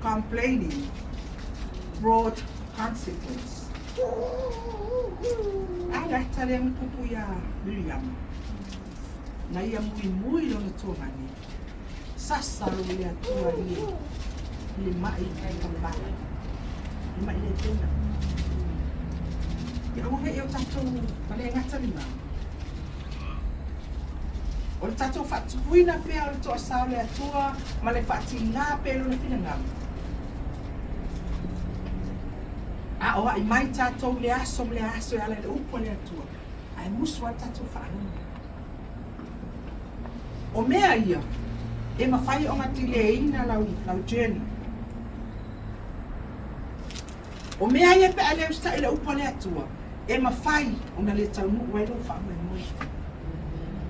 complaining brought consequence ala tale mpupu ya Miriam na ia muy lo tongani sasa lo le atua le mai kamba le mai le tena ya o he o tato pale ngata lima o tato fatu kuina pe o to sa le atua ma le fati nga pe lo le fina nga o ai mai tato le aso ya le upo le atua ai muswa tato fa o mea ia e mawhai o ngati le ina lau journey. O mea ia pe ale usta ila upale atua. E mawhai o na le taunu wai lo whamai moi.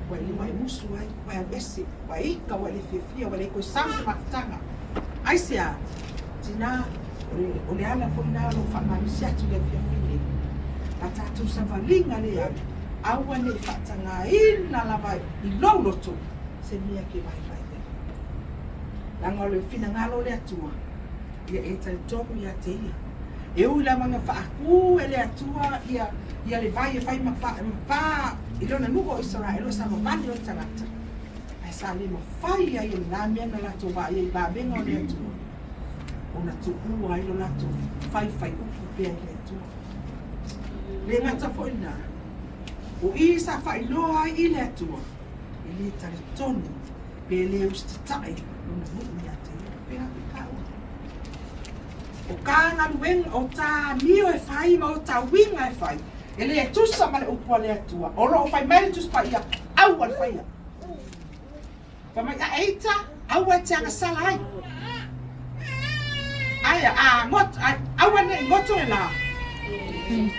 Wai li wai musu wai awesi, wai ika wai le fefia, wai le koe samse maftanga. Ai sea, tina o le ala po ina lo whamai siatu le fefia. Na tatu savalinga le au. Awa ne whatanga ina la vai I loloto se mea ke vai. Langa o le fina ngalo le atua. Ia e tai toku ia te ia. E ui la manga whaaku e le atua ia le vai e whai mapa i lona nugo Israel o sa mamani o tangata. Ai sa le ma whai ai e ngā mea na lato wa i ba benga o le atua. O na tu ua ai lo lato whai upu pia i le atua. Le ngata fo ina. O i sa whai loa i le atua. I le tare tonu pe le ustatai o na mui a te pia pe kaua. O ka ngaluenga o ta mio e whai ma o ta winga e whai. E le e tusa ma le upua le atua. O lo o whai mai tusa pa ia au al whaia. Whamai a eita au e te anga sala ai. Aia, au ane ngoto e la.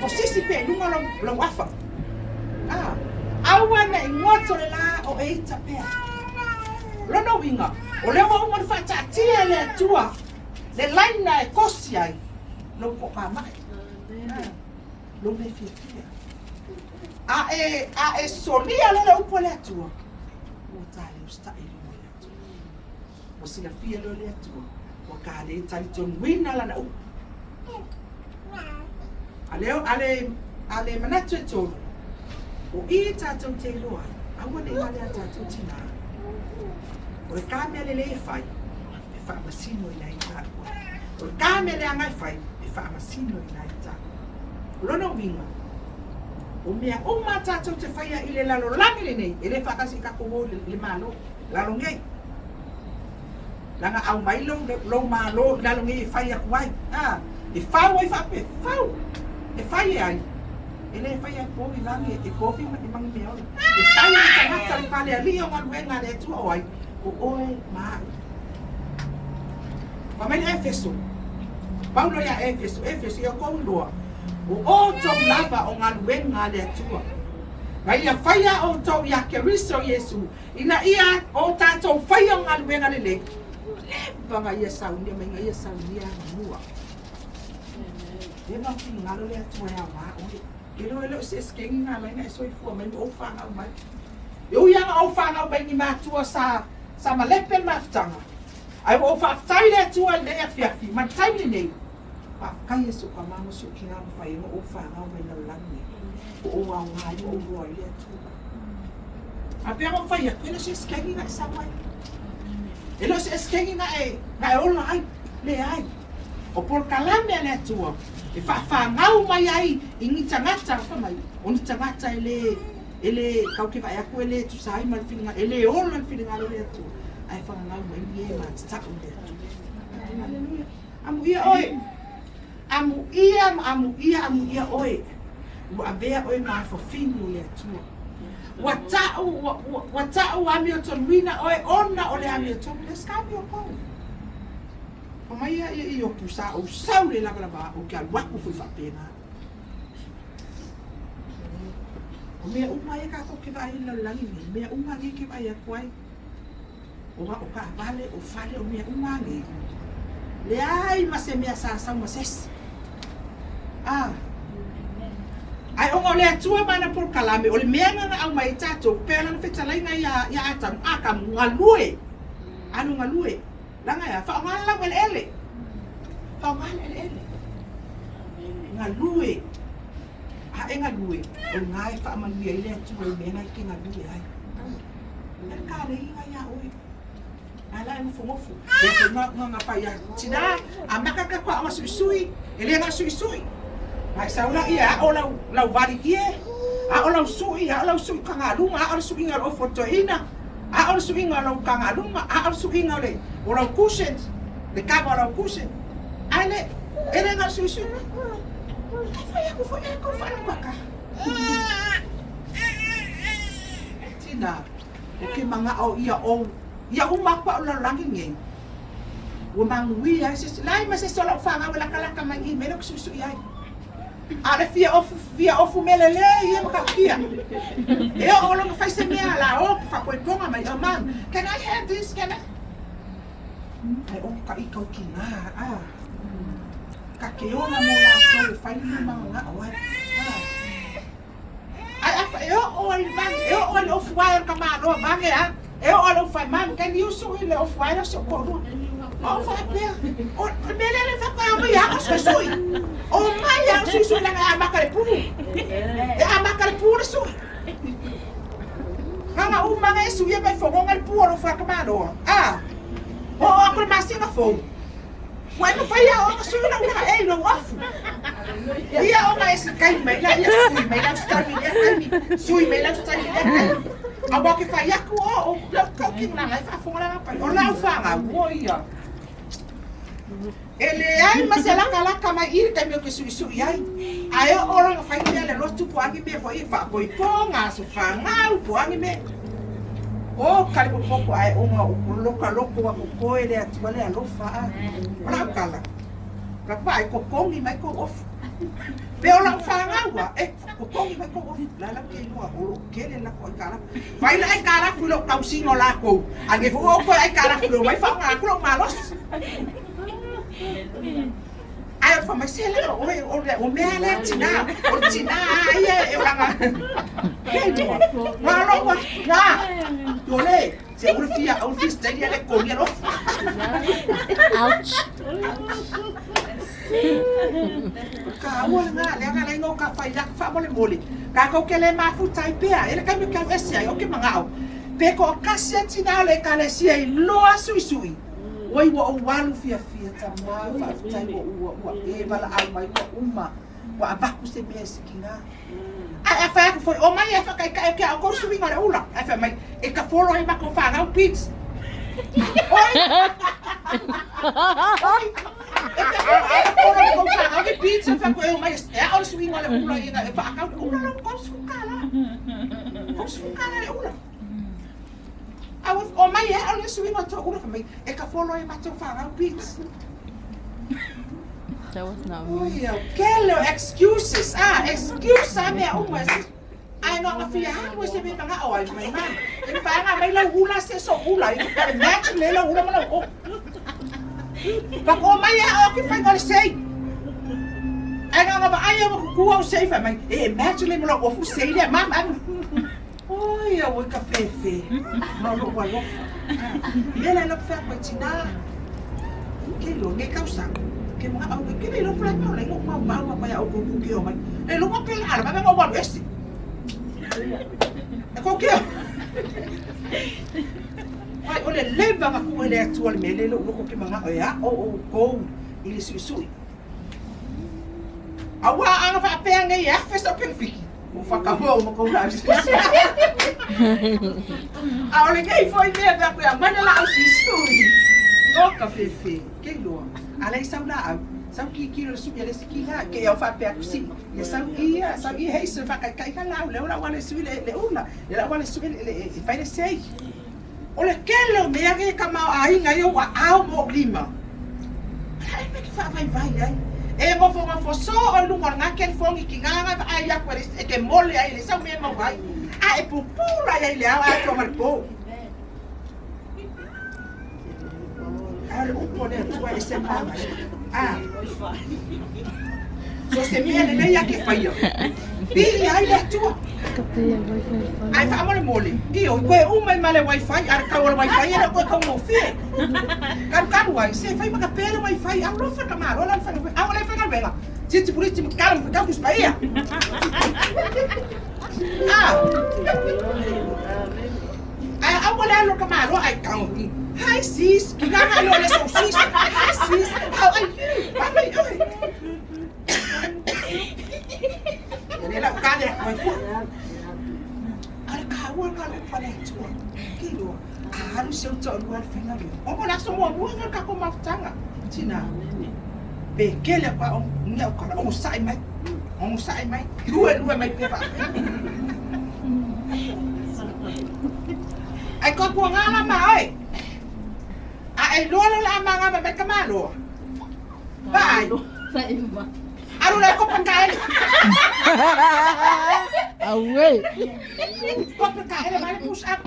O sisi pe lunga lo wafa. Au ane ngoto e la o eita pea. Lono winga. O leo wa umar whata atia le atua. Le laina e kosi ai. Lo ko ka mai. Lo me fia. A e solia le upo le atua. O tale usta e lo le atua. O sila fia lo le atua. O ka le tali ton wina la na u. Ale manatu e tonu. O i tātou te loa. Awa ne wale a tātou tina. O e ka mea le fai. E wha masino i nai tātua. O e ka mea le angai fai. E wha masino i nai tātua. Lono winga. O mea o mā tātou te whaia i le lalo langi le nei. E le whakasi ka koho le malo. Lalo ngei. Langa au mai lo malo lalo ngei e whaia kuai. E whau ai whape. Whau. E whaia ai. E le whaia ko i langi e kofi ma te mangi mea ora. E whaia i tangata le pale a lia o ngaluenga le atua o ai. O oe maa. Mamai Efeso. Paulo ia Efeso ia kou loa. O tau lava o ngaluenga le atua. Nga ia whaia o tau ia Keriso Yesu. Ina ia o tātou whaia o ngaluenga le le. Leva nga ia saunia mai nga ia saunia mua. E ma ki ngalo le atua ia wa oi. E lo se skengi nga mai nga e soi fua mai o whanga o mai. E o ianga o whanga o mai ni mātua sa malepe maftanga. Ai o whaftai le atua le a fiafi. Man taimi nei. Kai e so ka mama so ki ngā mwhai mo o whanga o mai na langi. O au ngai o roa i le atua. A pia mo whai a kwena se skengi nga e sa mai. E lo se skengi nga e ola ai. Le ai. O por kalame le atua. E whangau mai ai i ngi tangata whamai. O ni tangata ele kau ke vai aku ele tu sai mal filinga ele ola filinga le atua. Ai whangau mai ni e mat taku le atua. Hallelujah. Amu ia oi. Amu ia oi. Wa avea oi ma fo finu le atua. Wa ta'u ami o tonwina oi ona o le ami o ton le skapi o kou. O mai ia i o pusa o sau le lava o kia waku fui whapena. O mea uma e kako ke vai la langi ni, mea uma nge ke vai a kuai. O ka vale o fale o mea uma nge. Le ai ma se mea sa sau ma ses. Ai o le atua mana por kalame, o le mea nga au mai tato, pēla na whetalai nga ia atanu, ka ngalue. Anu ngalue. Langa ya, whaongana lau ele. Whaongana ele. Ngalue. E ngalue. O ngai whaamanui ai le atua o mea ngai ke ngalue ai. Ngai ka rei ngai a oi. Ala e ngofu. E te nga pa ia. Tina, a makaka kwa ama suisui. Ele nga suisui. Mai saula ia o lau varikie. A o lau sui kangalunga. A o lau sui ngalo fotoina. A o sui ngalo kangalunga. A o sui ngalo o lau cushions. Le kama o lau cushion. Ele nga suisui. Ai foi aku fala maka. Tina, o ke manga o ia umapa o lau langi nge. O mangui ai se lai ma se sola fanga wala kalaka mai I melo suisui ai. Ale fia ofu melele ia makakia. E o lo fai se mea la o fa ko ponga mai o man. Can I have this? Can I? Ai o ka ikau ki nga. Ka ke ona mo la so fai ni manga o ai. Ai afa e o bang e o lo fai ka ma no bang e e o lo fai man can you so ile o fai so ko o fai pe o melele fa ka mai a so sui. O lo fa kamado. O ako masinga fo. Bueno, fai a sui na una e lo afu. Ia o mai se kai mai la ia sui mai la stari ia kai. Sui mai la stari ia kai. Awa ke fai aku o la koki na lai fa fo la pa. O la fa nga wo ia. Ele ai masela kala mai ir kai me ke sui ai. Ai o ora fai le lo tu po angi me fo i fa ko i ponga so fa nga u po angi me. O kali po poko ai o nga loka loko wa ko ele atu le alo fa. Ora kala. Ka vai ko kongi mai ko of. Pe ola fa nga wa ko kongi mai ko of. La ke no o kele la ko kala. Vai la kala ku lo kausingo la ko. Ange fo ko ai kala ku mai fa nga ku lo malos. Ai fa mai sele o me ala tina. O tina ai e ora nga. Wa lo wa na. Dole, se urfia, stadia le coglielo. Ouch. Kawa nga, le nga lengo ka fai yak fa mole. Ka ko kele ma fu tai pea, ele ka me ka esia, o ke mangao. Pe ko kasia tina le ka le sia I loa sui. Wai wa o walu fia ta ma fa tai wo e bala al mai ko uma. Wa abaku se me sikinga. Ai fa ko o mai fa kai ke ko sui ngara ula. Ai fa mai e ka folo ai ma ko fa ga pizza. Oi. Ora ko fa ga pizza fa ko o mai e o sui ngara ula e fa ka ula ko sui kala. Ko sui kala le ula. Ai o mai e o sui ngara ula fa mai e ka folo ai ma to fa ga pizza. That was not Oh, me. yeah. Kello excuses. Excuse me umas. Ai nga fia ha mo se me nga o ai mai man. E fa nga mai la hula se so hula. E match le la hula mana o. Pa ko mai o ki fa ngol sei. Ai nga ba ai mo ku o sei fa mai. E match le mo o fu sei le mam. Oh, yeah, we ka fefe. No lo wa lo. Le la lo fa ko tina. Kello nge causa. Que mga au que le lo plan no le lo mau pa ya o ko ki o mai e lo mo pe ala ba mo wa besti e ko ki ai o le leva ka ku le atu le mele lo ko ki mga ya o ko ili sui awa anga fa pe anga ya fe so pe fiki mo fa ka mo ko la a o le ngai foi me ba ku ya mana la sui no ka fe ke lo alai saula sau ki lo su ele sikila ke eu fa pe akusi e sau i hei se fa kai la le ora wale su le una le wale su le fa le sei o le kelo me age ka ma ai nga yo wa au mo lima ai me ki fa vai ai e mo fo so o lu nga ken fo ki nga ai ya kwere e ke mole ai le sau me mo vai ai pupula ai le a to mal po ai o pone tua e se mama so se me le ya ke fai Pili ai le tua ai fa mole io ko un mai male wifi ar ka ora wifi era ko ko mo fi kan wai se fai ma ka pele wifi a lo fa ka ma lo la fa a le fa ka vela ti puriti mi cara ka ku spaia a wala lo ka ma lo ai county hi sis ki ga lo le so sis hi sis how are you how are you Ele la ka de ko ar ka wa ka le pa le tu ki lo a lu se to lu al final o mo la so mo ka ko ma tanga tina be kele pa o nge o ka o sai mai lu mai pe pa ai ko ko ngala ma ai ai lo la ma nga ba ka ma lo ba aru le ko pa kai Away. ko pa kai le ma push up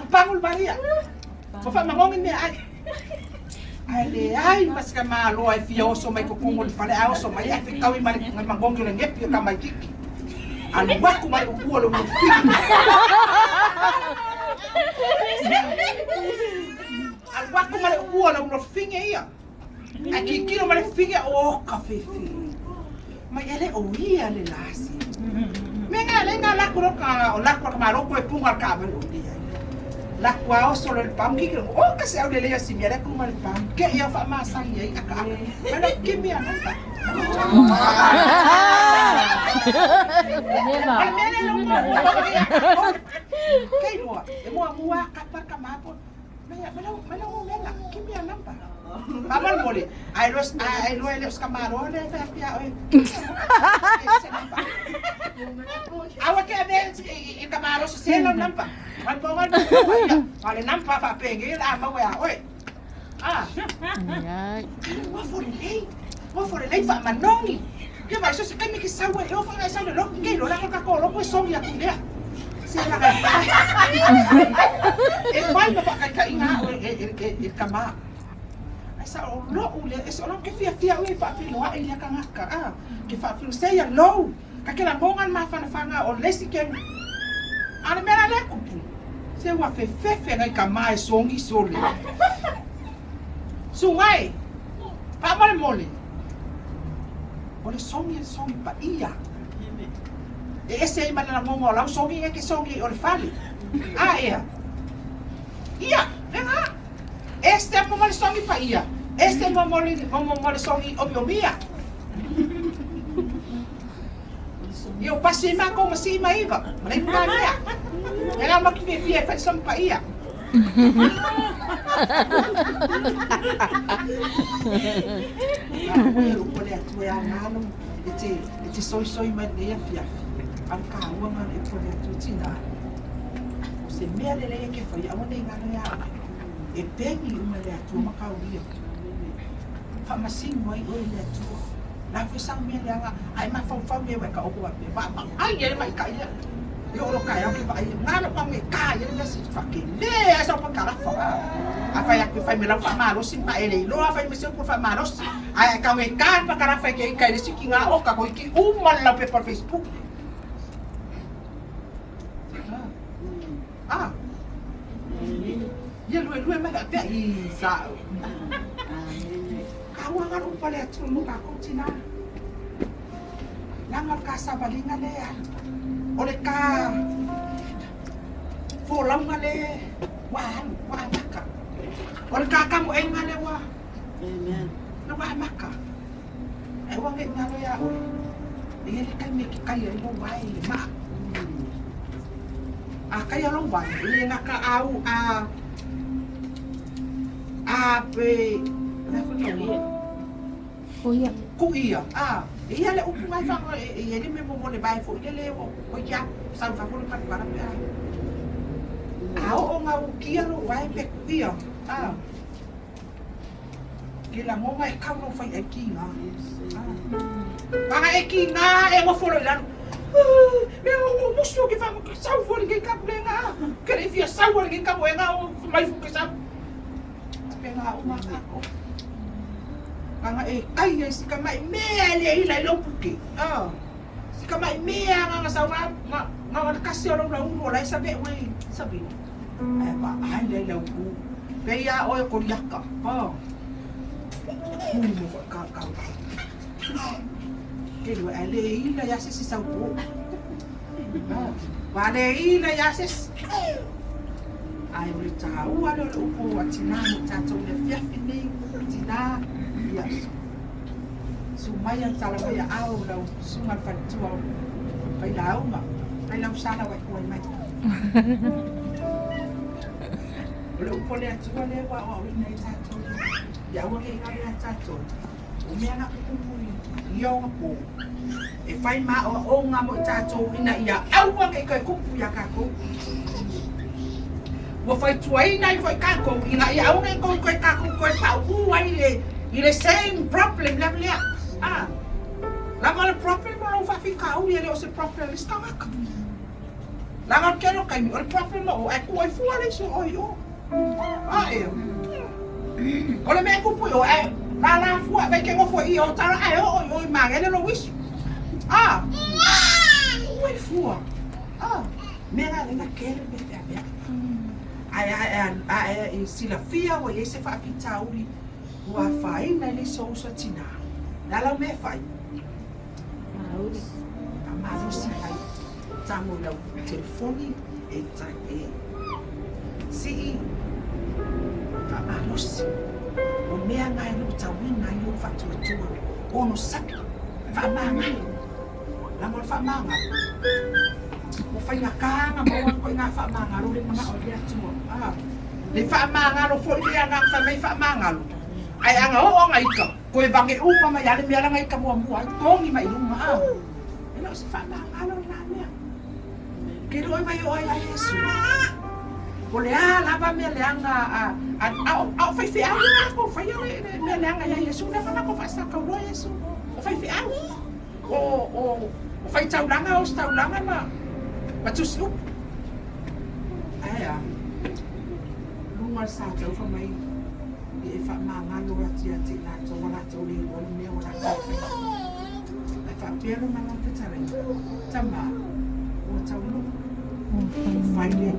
pangul Maria ko fa mangongin ni ai ai mas ka malo ai fioso mai ko kungol fale ai so mai ai fikawi mai mangongin le ngepi ka mai kiki alu wa ko mai ko lo mo al wa ko mai ko lo mo finge ia aki kilo mai finge o ka fefi Mai ele o ia le lasi. Menga lenga la ko ka o la ko ma ro ko e punga ka ba lo dia. La ko o solo el pam ki o ka se au le le si mera ko mal pam. Ke ia fa ma sa ia ka. Mana ke mi ana ta. Ke mo e mo mua ka pa ka ma po. Mana menga ke mi ana ta. Pamal mole. Ai los camarones fa pia oi. Awa ke ave e camaro se não nampa. Vai tomar. Vale nampa fa pegue la ma wa oi. Wa for lei fa manongi. Que vai so se tem que saua eu fa sa lo que lo la ka ko lo pues son ya kulia. Se la ga. E vai ma fa ka inga e camaro. Sa o lo ule es o ke fia ui fa filo a ia kangaka ke fa filo se ya lo ka ke la mongan ma fa fanga o lesi ke ana mera le kupu se wa fe ngai ka mai songi sole sungai pa mole o le songi pa ia e ese ai mana mongo la songi ke songi o le fali ia venga este mo le songi pa ia. Este mo songi o mia. Eu passei mais como assim, mas iba. Nem para ia. Era uma que vivia faz som pa ia. Eu pode atuar nalo. Ete soi mais de fia. Al kawa man e pode atuar. Se me ale que foi aonde ngalo ya. E pengi uma le atu makauria. Fa masingo ai o le atu. La foi sang me le nga ai ma fa me wa ka o wa pe. Va ai ele mai kai. Yo lo kai o ke vai. Ngalo pa me kai ele se fa ke. Le asa pa kara fa. A fa ya ke fa me la fa malo sin pa ele. Lo a fa me se por fa malo. Ai ka me kan pa kara fa ke kai le sikinga o ka ko ki uma la pe por Facebook. Ya lu me ga pe I sa. Kawa nga ru pale atu mo ka ko tina. Langal ka sa balinga le. Ole ka. Fo lam ngale. Wa maka. Ole ka ka mo en ngale wa. Amen. Na wa maka. E wa nge ngalo ya o. Ele kai me ki kai ro wa ma. Kai lo wa. Ele nga ka au pe na foi kuia ia le upu mai fa ia le me mo le bai fo le o ya sa fa fo ka para pe o nga u kia lo wai pe kuia que la mo mai ka no fai aqui nga para aqui nga e mo fo lo la meu musto que fa sa fo que ka nga que via sa fo que ka nga mai fo que sa nga uma ako kanga kai si ka mai mea le ila lo puki si ka mai mea nga sa nga kasi lo la uno la sabe sabe ba ai le lo ku pe ya o ko yaka mo ka ke lo ale ila ya si sa po ba le ila ya si ai o le tau alo le upo atina mo tatou le fiafi nei tina ia sumaya tala mai au lau sumal fatua pai lau sala wai kuai mai o le upo le atua le wa o nei tatou ia o le ngai le tatou o mea na kupu ia o po e fai ma o nga mo tatou ina ia au wa ke kupu ia ka ko wo fai tuai nai fai kako ina ia au ngai ko kako ko pa uai le same problem la blia la mal problem no fa fica u ele o se problem está maca la mal quero kai o problem o e ko e fuare so o yo o le me ko pu o e la fu a que ngo fo I o tara o ma ele no wish ui fu me la quero be ai si la fia o ese fa fitauri wa fai na le so tina la me fai Amarosi ai tamo lau telefoni e tai e si amarosi o mea ngai no tawina yo fatuatua ono saki whamanga lamor whamanga o whaina kāanga maua koe ngā whamanga ro le mga o lea tua le whamanga ro fo i anga whamai whamanga ro ai anga o ngai ka koe bange uma mai ale mea ngai ka mua mua kongi mai uma ela o se whamanga ro na mea ke roi mai o ai Yesu o le a lava mea le anga au fai fe au ko fai mea le anga ya Yesu na mana ko fasa ka ro Yesu o fai fe au o fai taulanga o taulanga ma tusi up aya lunga sa tau fa mai e fa manga lo ati na to wala to le o me wala ka fa fa pero ma la fetare tama o tau no fai le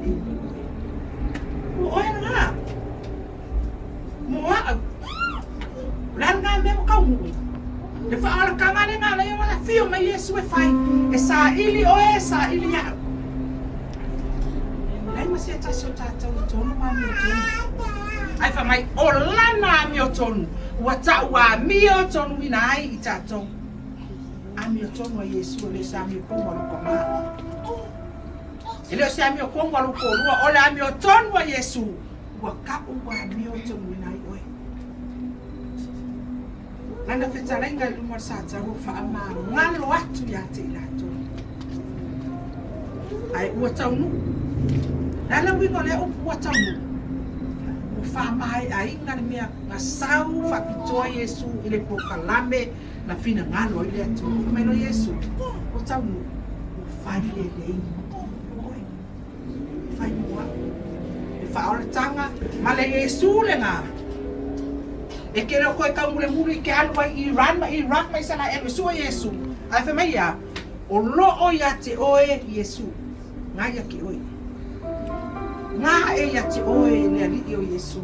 o ena mo a langa me ka mu le fa ala kanga le ngala yo la fio mai Yesu e fai e sa ili o e sa ili ya ai ma se ta so ta tonu ma mi tonu ai fa mai o lana mi o tonu wa ta wa mi o tonu ina ai i ta tonu a mi o tonu a Yesu le sa mi ko mo ko ma ele sa mi ko mo ko lu o la mi o tonu a Yesu wa ka wa mi o tonu ina ai oi Nanda fetarenga lumor sa taru fa ama ngalo atu ya te lato. Ai ua tau nu. Nala wingo le ua tau nu. O fa mai ai ngani mea ngasau fa pitoa Yesu ile pokalame na fina ngalo ile atu. Fa no Yesu. O tau nu. O fai le ingi. Oi. Fai mua. E fa ora tanga ma le Yesu le ngā. E kera koe ka mule mule ke alwa i Iran ma Iraq mai sana e mesua Yesu. Ai fe mai ya o lo o ya te oe Yesu. Nga ya ki oe. Nga e ya te oe ne ali o Yesu.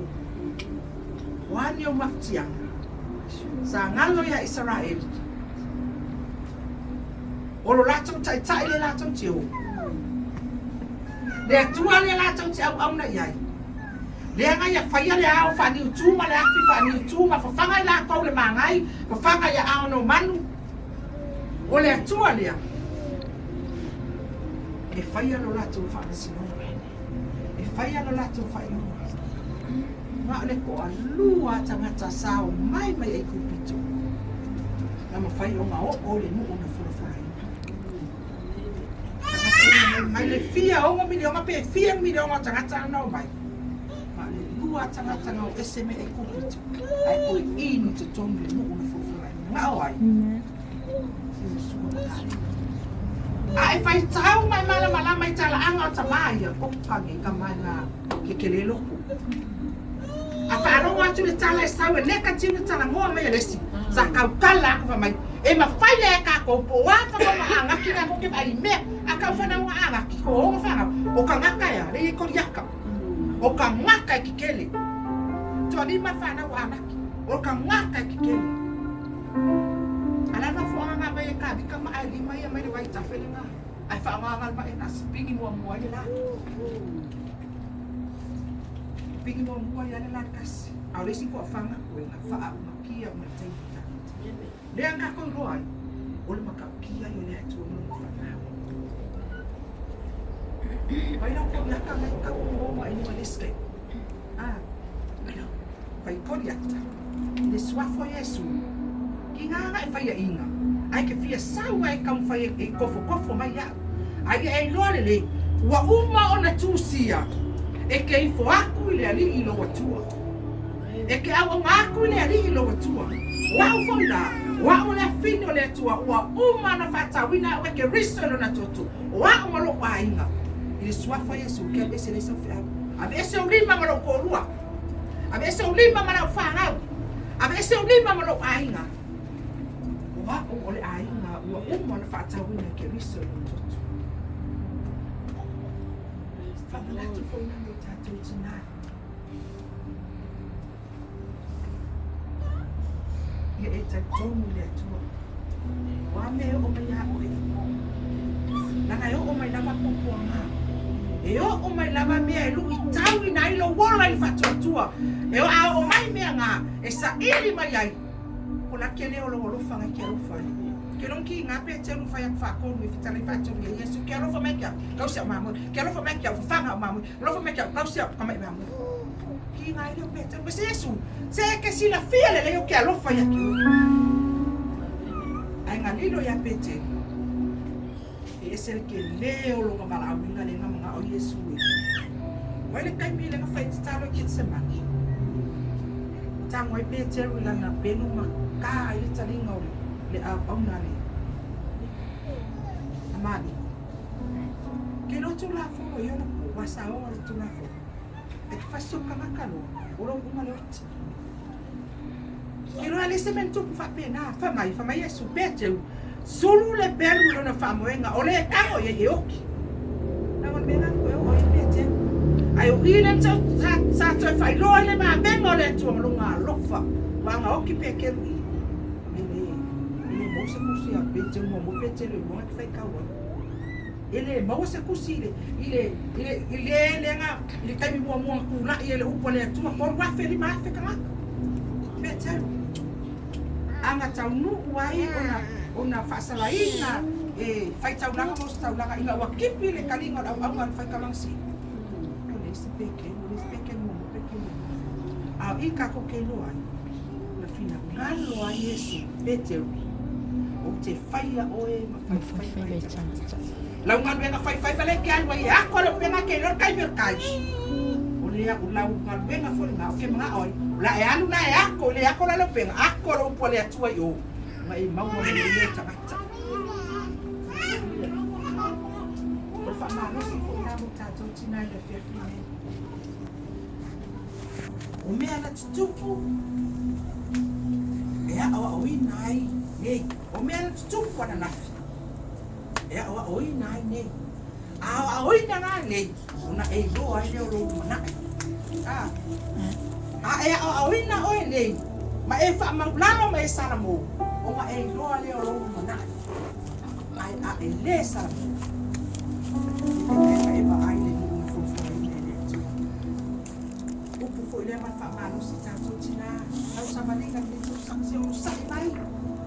Wani o maftianga. Sa ngalo ya Israel. O lo latou tai tai le latou te o. Le atua le latou te au na iai. Le nga ya faia le ao fani utuma le afi fani utuma fa fanga la ko le mangai fa fanga ya ao no manu o le atua le e faia lo lato fa sino e faia lo lato fa ino ma le ko alua tangata sao mai ai kupito na ma fai o ma o le no na fora mai le fia o mi le ma pe fia mi le ma tangata no mai Lua tangata ngau eseme e kupito. Ai koe inu te tongi le nuku na fufurai. Ngau ai. Ai fai tau mai mala mai tala anga o tamaya. Kokangi ka mai na kekele loko. A whaaro atu le tala e sau e neka tinu tala ngoa mai alesi. Sa kau kala ako fa mai. E ma fai le ka ko po waka ma angaki na koke vai mea. A kau whana wa angaki ko honga whanga. O ka ngaka ya, le e koriaka. O ka ngaka ki kele. Tua lima whana wa anaki. O ka ngaka ki kele. Ala na fuanga mai e ka bika ma ai lima ia mai le wai tawhele nga. Ai whaanga mai e na spingi mua mua le la. Spingi mua mua le la kasi. Au lesi kua whanga koe nga wha au makia o mai teipi tanita. Lea nga koe roai. O le maka kia i o lea tua nuna whana. Pai nau ko yaka mai ka o mai ni leske. Pai nau. Pai kori ata. Le swafo Yesu. Ki ngā e whaia inga. Ai ke fia sau ai kam whaia e kofo mai ia. Ai e loa le wa uma o na tūsia. E ke i foaku i le ali i lo watua. E ke au ngaku i le ali i lo watua. Wa u fonda. Wa o le fino le atua. Wa uma na whatawina o e ke riso na toto. Wa o malo wa inga. Ele suafa Yesu ke ese le sofia. Ave ese o lima malo ko rua. Ave ese o lima malo fanga. Ave ese o lima malo ainga. Wa o le ainga wa o mo na fata wina ke riso no toto. Fala la tu foi na meta tutina. Ye eta tomu le tu. Wa me o mai a o e. Nanga e o mai lava pokuanga. E o mai lava mea e lui tau i nai lo wola i whatuatua. E o a o mai mea ngā e sa iri mai ai. Ko la ke leo lo whanga ki arufa. Ke long ki ngā pe te arufa i whakonu i whitale whatuatua i Yesu. Ke arufa mai kia kausia o mamu. Ke arufa mai kia whanga o mamu. Arufa mai kia kausia o kamai mamu. Ki ngā i leo pe te arufa. Se Yesu, se ke sila fia le leo ke arufa i aki. Ai ngā lilo i a pe te. E se ke leo lo ka mala awinga le nga mga o Yesu e. Wai le kai mi le nga whai titalo ki te mani. Tango i Peteru la na penu ma ka i le taringa o le au nare. Amani. Ke lo tu la fo i ona po wasa o lo tu la fo. E ki fasio kamakalo o lo uma le oti. Ke lo ale sementu ku fa pena fa mai Yesu Peteru. Sulu le beru lona famoenga o le tango ye oki. Na ngol mena ko o i pete. Ai o ile sa to fai lo le ma bengo le tu lo nga lofa. Wa nga oki peke ri. Ele mo se kusi a pete mo pete le mo ki fai kawa. Ele mo se kusi ile nga ile kai mo ku la ile upo le tu ko wa feri ma fe kama. Pete. Anga tau nu wai ona fasalaina e fai taulanga mo taulanga ina wa kipi le kalinga au fai kalangsi ole se peke mo peke a ika ko ke lo ai na fina ngalo ai Yesu Peteru o te fai o e ma fai la ngal benga fai bale ke ai wa ko lo benga ke lo kai mer kai ole ya ula ngal benga fo nga ke mga oi la e alu na e ko le ko la lo benga ko lo po le tua yo mai mau mo le tata o fa ma no si fo na mo tato tina le fe fine o me ala tupu e a o nai nei o me ala tupu na nafi e a o nai nei a o ina na nei una e lo ai le ro na e a o ina o nei ma e fa ma lano me sana mo o ma e loa leo lo mana ai a e le sa e va ai le ni fo i le tu o pu le ma fa ma no si tanto tina au sa mani ka ni tu sa se o sa mai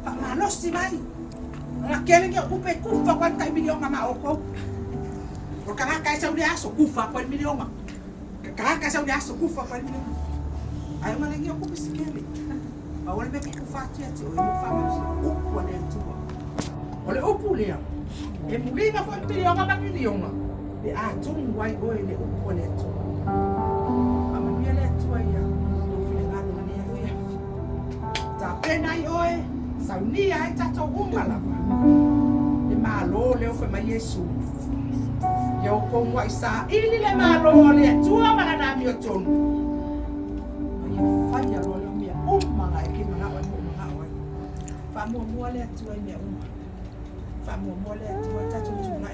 fa ma no si mai na kele ke o pe ku fa kwa kai milion ma o ko o ka ka sa uli aso ku fa kwa milion ma ka sa uli aso ku fa kwa milion ai ma le ke o ku si kele Awal be ku fati ati o mo fa o ko le tu. Ole o pu le. E mulinga fo te yo ngaba ki yo nga. E a tu wai o le o ko le tu. Ama mi le tu ya. Do file nga no ne ya. Ta pena yo e. Sa ni ai ta to unga la. E ma lo le o fe ma Yesu. Yo ko mo isa ili le ma lo le tu ama na mi o tonu. Ai fa ya lo mga ke mga fa mo le tu ai me fa mo le tu ta tu na